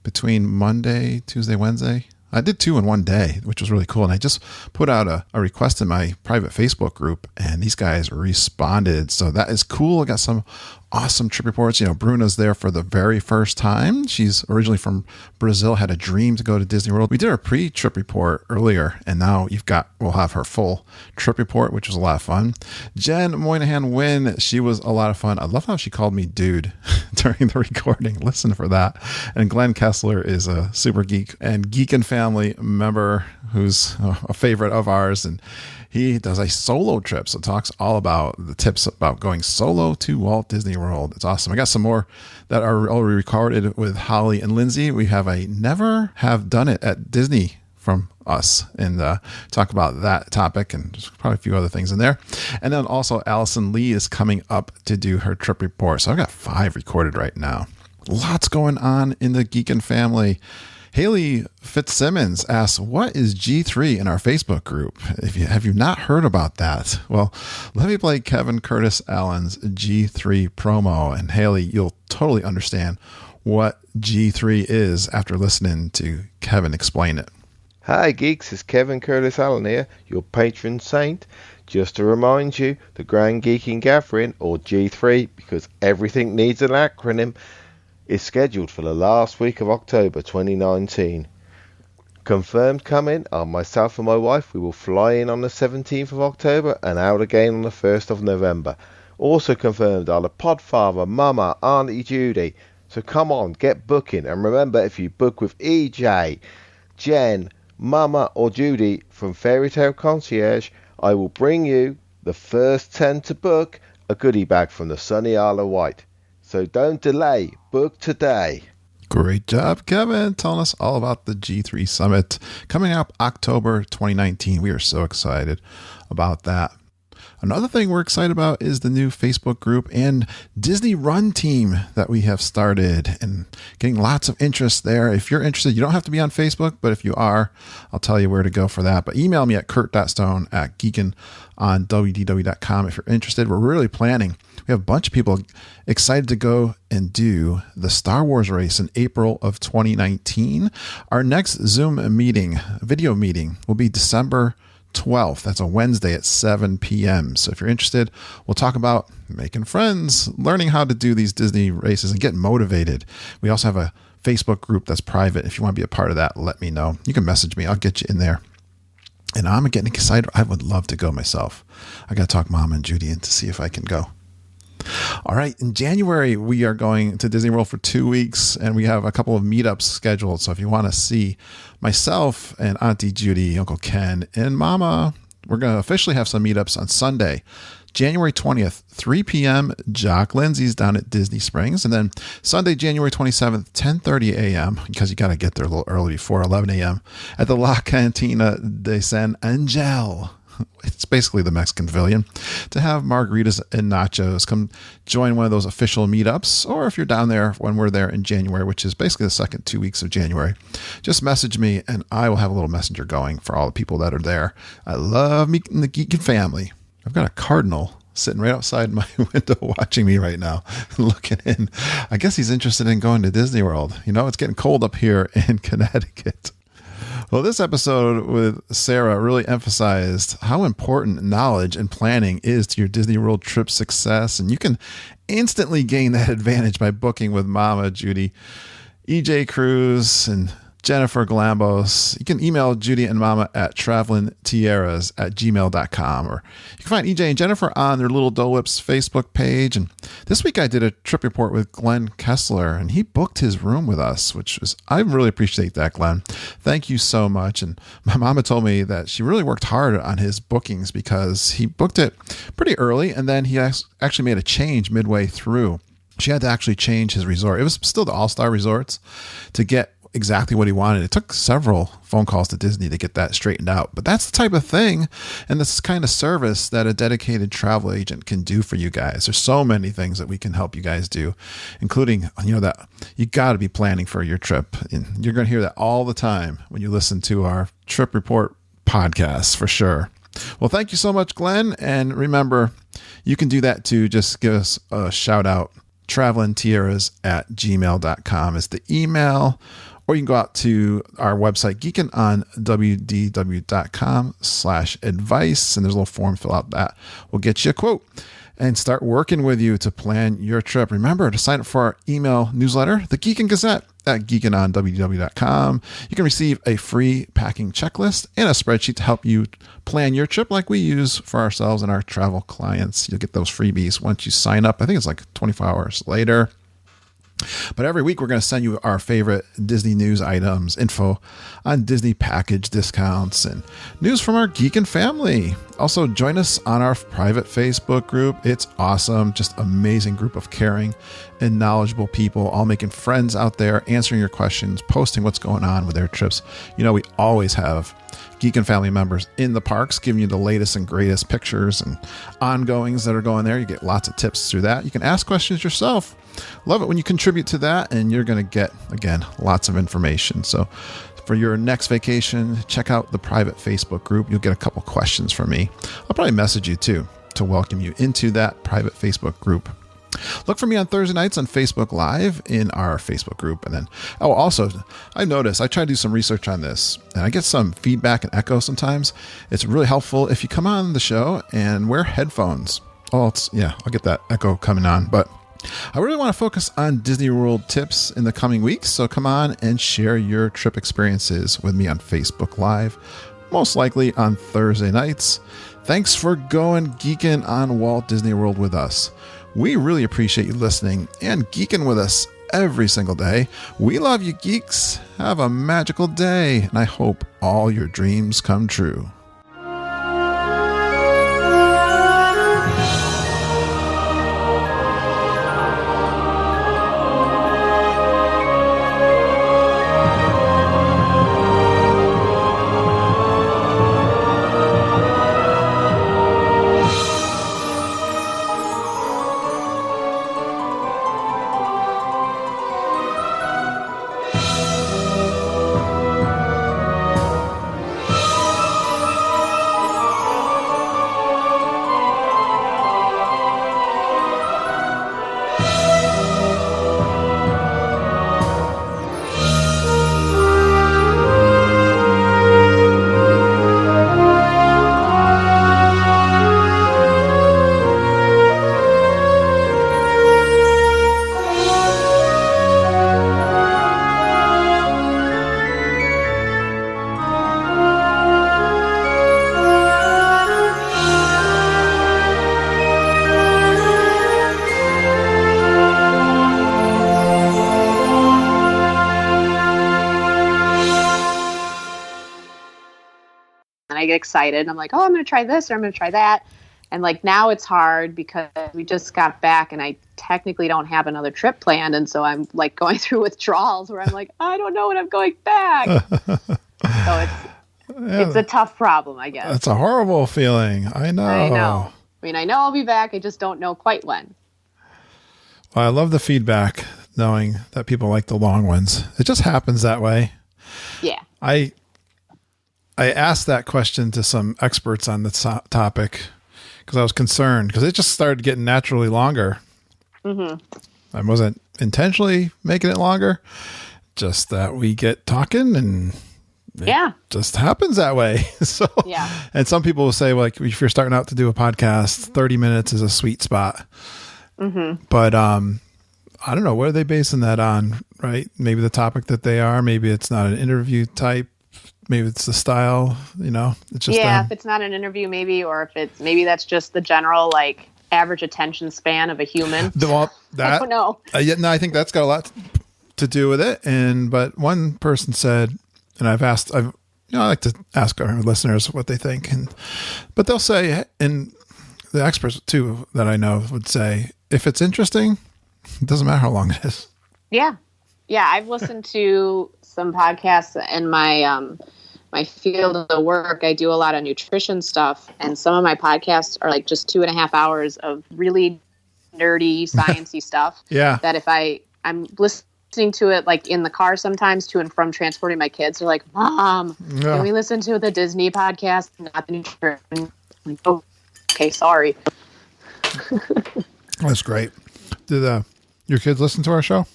between Monday, Tuesday, Wednesday. I did 2 in one day, which was really cool. And I just put out a request in my private Facebook group, and these guys responded. So that is cool. I got some awesome trip reports. You know, Bruna's there for the very first time. She's originally from Brazil, had a dream to go to Disney World. We did our pre-trip report earlier, and now we'll have her full trip report, which was a lot of fun. Jen Moynihan-Wynn, she was a lot of fun. I love how she called me dude during the recording. Listen for that. And Glenn Kessler is a super geek and Geek and Family member who's a favorite of ours, and he does a solo trip, so talks all about the tips about going solo to Walt Disney World. It's awesome. I got some more that are already recorded with Holly and Lindsay. We have a never have done it at Disney from us, and talk about that topic, and there's probably a few other things in there. And then also Allison Lee is coming up to do her trip report. So I've got 5 recorded right now. Lots going on in the Geek and Family. Haley Fitzsimmons asks, what is G3 in our Facebook group? Have you not heard about that? Well, let me play Kevin Curtis Allen's G3 promo. And Haley, you'll totally understand what G3 is after listening to Kevin explain it. Hi geeks, it's Kevin Curtis Allen here, your patron saint. Just to remind you, the Grand Geeking Gathering, or G3, because everything needs an acronym, is scheduled for the last week of October 2019. Confirmed coming are myself and my wife. We will fly in on the 17th of October and out again on the 1st of November. Also confirmed are the Podfather, Mama, Auntie Judy. So come on, get booking. And remember, if you book with EJ, Jen, Mama or Judy from Fairy Tale Concierge, I will bring you, the first 10 to book, a goodie bag from the sunny Isle of Wight. So don't delay. Book today. Great job, Kevin, telling us all about the G3 Summit coming up October 2019. We are so excited about that. Another thing we're excited about is the new Facebook group and Disney Run team that we have started, and getting lots of interest there. If you're interested, you don't have to be on Facebook, but if you are, I'll tell you where to go for that. But email me at kurt.stone@geekinonwdw.com if you're interested. We're really planning. We have a bunch of people excited to go and do the Star Wars race in April of 2019. Our next Zoom video meeting, will be December 12th. That's a Wednesday at 7 p.m. So if you're interested, we'll talk about making friends, learning how to do these Disney races, and getting motivated. We also have a Facebook group that's private. If you want to be a part of that, let me know. You can message me. I'll get you in there. And I'm getting excited. I would love to go myself. I got to talk Mom and Judy in to see if I can go. All right. In January, we are going to Disney World for 2 weeks, and we have a couple of meetups scheduled. So if you want to see myself and Auntie Judy, Uncle Ken, and Mama, we're going to officially have some meetups on Sunday, January 20th, 3 p.m., Jock Lindsay's down at Disney Springs. And then Sunday, January 27th, 10:30 a.m., because you got to get there a little early before 11 a.m., at the La Cantina de San Angel. It's basically the Mexican Pavilion, to have margaritas and nachos. Come join one of those official meetups, or if you're down there when we're there in January, which is basically the second 2 weeks of January, just message me and I will have a little messenger going for all the people that are there. I love meeting the Geekin family. I've got a cardinal sitting right outside my window watching me right now, looking in. I guess he's interested in going to Disney World. You know, it's getting cold up here in Connecticut. Well, this episode with Sarah really emphasized how important knowledge and planning is to your Disney World trip success. And you can instantly gain that advantage by booking with Mama Judy, EJ Cruz, and Jennifer Galambos. You can email Judy and Mama at travelingtierras@gmail.com, or you can find EJ and Jennifer on their Little Dole Whips Facebook page. And this week I did a trip report with Glenn Kessler, and he booked his room with us, I really appreciate that, Glenn. Thank you so much. And my mama told me that she really worked hard on his bookings because he booked it pretty early, and then he actually made a change midway through. She had to actually change his resort. It was still the All-Star Resorts to get exactly what he wanted. It took several phone calls to Disney to get that straightened out, but that's the type of thing and this kind of service that a dedicated travel agent can do for you guys. There's so many things that we can help you guys do, including, that you got to be planning for your trip. And you're going to hear that all the time when you listen to our trip report podcasts, for sure. Well, thank you so much, Glenn. And remember, you can do that too. Just give us a shout out. travelingtierras@gmail.com is the email. Or you can go out to our website, geekinondwdw.com/advice, and there's a little form, fill out that. We'll get you a quote and start working with you to plan your trip. Remember to sign up for our email newsletter, the Geekin Gazette, at geekinondwdw.com. You can receive a free packing checklist and a spreadsheet to help you plan your trip like we use for ourselves and our travel clients. You'll get those freebies once you sign up. I think it's like 24 hours later. But every week, we're going to send you our favorite Disney news items, info on Disney package discounts, and news from our Geekin family. Also, join us on our private Facebook group. It's awesome. Just amazing group of caring and knowledgeable people, all making friends out there, answering your questions, posting what's going on with their trips. We always have Geekin family members in the parks giving you the latest and greatest pictures and ongoings that are going there. You get lots of tips through that. You can ask questions yourself. Love it when you contribute to that, and you're going to get, again, lots of information. So for your next vacation, check out the private Facebook group. You'll get a couple questions from me. I'll probably message you too to welcome you into that private Facebook group. Look for me on Thursday nights on Facebook Live in our Facebook group. And then, also, I noticed I try to do some research on this, and I get some feedback and echo sometimes. It's really helpful if you come on the show and wear headphones. I'll get that echo coming on, but I really want to focus on Disney World tips in the coming weeks, so come on and share your trip experiences with me on Facebook Live, most likely on Thursday nights. Thanks for going geeking on Walt Disney World with us. We really appreciate you listening and geeking with us every single day. We love you, geeks. Have a magical day, and I hope all your dreams come true. I get excited and I'm like, oh, I'm going to try this or I'm going to try that. And like now it's hard because we just got back and I technically don't have another trip planned. And so I'm like going through withdrawals where I'm like, I don't know when I'm going back. So It's a tough problem, I guess. That's a horrible feeling. I know. I mean, I know I'll be back. I just don't know quite when. Well, I love the feedback, knowing that people like the long ones. It just happens that way. Yeah. I asked that question to some experts on the topic because I was concerned because it just started getting naturally longer. Mm-hmm. I wasn't intentionally making it longer, just that we get talking and it just happens that way. So, and some people will say, like, if you're starting out to do a podcast, 30 minutes is a sweet spot. Mm-hmm. But I don't know, what are they basing that on, right? Maybe the topic that they are, maybe it's not an interview type. Maybe it's the style, it's just if it's not an interview, maybe, or if maybe that's just the general, like, average attention span of a human. Well, I don't know. No, I think that's got a lot to do with it. But one person said, and I like to ask our listeners what they think, but they'll say, and the experts too that I know would say, if it's interesting, it doesn't matter how long it is. Yeah. I've listened to some podcasts in my field of work. I do a lot of nutrition stuff, and some of my podcasts are like just 2.5 hours of really nerdy, sciencey stuff. Yeah. That if I'm listening to it like in the car sometimes to and from transporting my kids, they're like, "Mom, can we listen to the Disney podcast, not the nutrition?" I'm like, oh, okay, sorry. That's great. Did your kids listen to our show?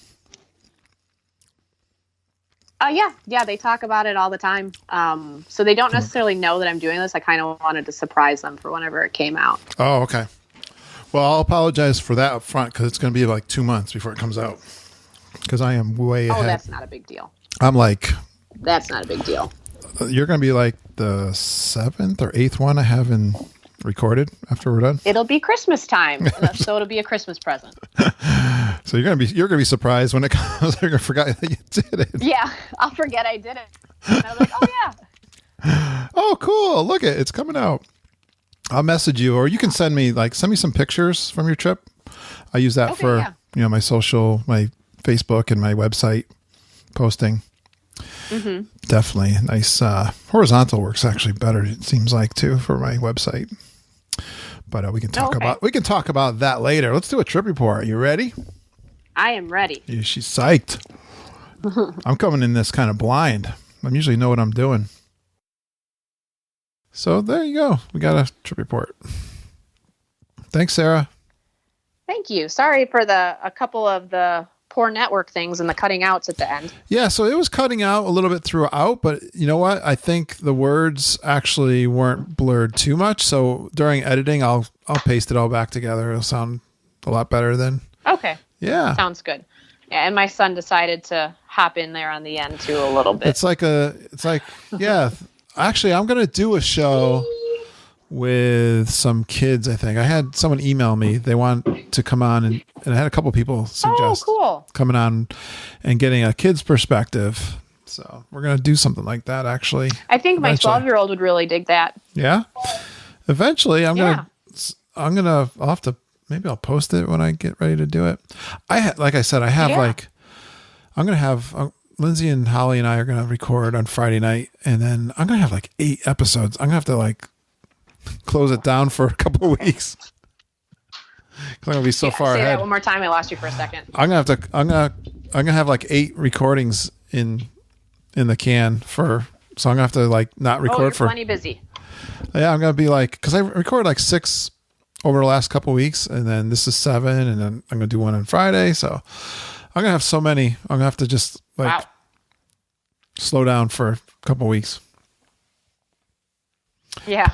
Yeah, they talk about it all the time. So they don't necessarily know that I'm doing this. I kind of wanted to surprise them for whenever it came out. Oh, okay. Well, I'll apologize for that up front because it's going to be like 2 months before it comes out. Because I am way ahead. Oh, that's not a big deal. I'm like... That's not a big deal. You're going to be like the 7th or 8th one I haven't recorded after we're done. It'll be Christmas time, so it'll be a Christmas present. So you're gonna be surprised when it comes. You're gonna forget that you did it. Yeah, I'll forget I did it. And I'm like, oh yeah. Oh, cool! Look it's coming out. I'll message you, or you can send me some pictures from your trip. I use that for my social, my Facebook, and my website posting. Mm-hmm. Definitely nice. Horizontal works actually better. It seems like too for my website. But we can talk about that later. Let's do a trip report. You ready? I am ready. Yeah, she's psyched. I'm coming in this kind of blind. I usually know what I'm doing. So there you go. We got a trip report. Thanks, Sarah. Thank you. Sorry for a couple of the poor network things and the cutting outs at the end. Yeah, so it was cutting out a little bit throughout, but you know what? I think the words actually weren't blurred too much. So during editing, I'll paste it all back together. It'll sound a lot better then. Okay. Yeah. Sounds good. Yeah, and my son decided to hop in there on the end too a little bit. It's like yeah. Actually, I'm going to do a show with some kids, I think. I had someone email me. They want to come on, and I had a couple people suggest coming on and getting a kid's perspective. So we're going to do something like that, actually. I think my 12-year-old would really dig that. Yeah? Eventually, I'll have to, maybe I'll post it when I get ready to do it. I'm going to have... Lindsay and Holly and I are going to record on Friday night, and then I'm going to have 8 episodes. I'm going to have to close it down for a couple of weeks. Cause I'm going to be so far ahead. Say that one more time. I lost you for a second. I'm going to have 8 recordings in the can so I'm going to have to not record you're for plenty busy. Yeah, I'm going to be cause I recorded 6 over the last couple of weeks, and then this is 7, and then I'm going to do one on Friday. So I'm going to have so many. I'm going to have to just slow down for a couple of weeks. Yeah,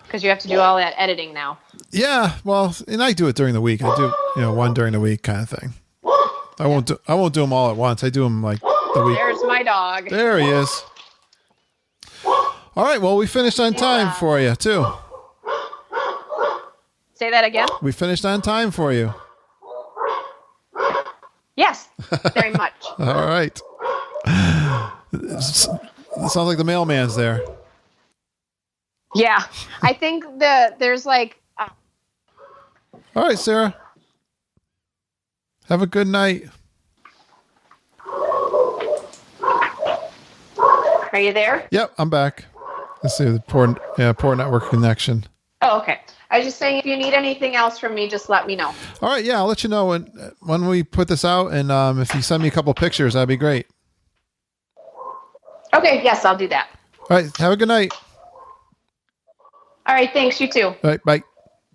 because you have to do all that editing now. Yeah, well, and I do it during the week. I do, one during the week kind of thing. I won't do them all at once. I do them the week. There's my dog. There he is. All right, well, we finished on time for you too. Say that again. We finished on time for you. Yes, very much. All right. It sounds like the mailman's there. Yeah, I think there's All right, Sarah. Have a good night. Are you there? Yep, I'm back. Let's see the poor network connection. Oh, okay. I was just saying, if you need anything else from me, just let me know. All right, yeah, I'll let you know when we put this out, and if you send me a couple pictures, that'd be great. Okay, yes, I'll do that. All right, have a good night. All right, thanks. You too. All right, bye.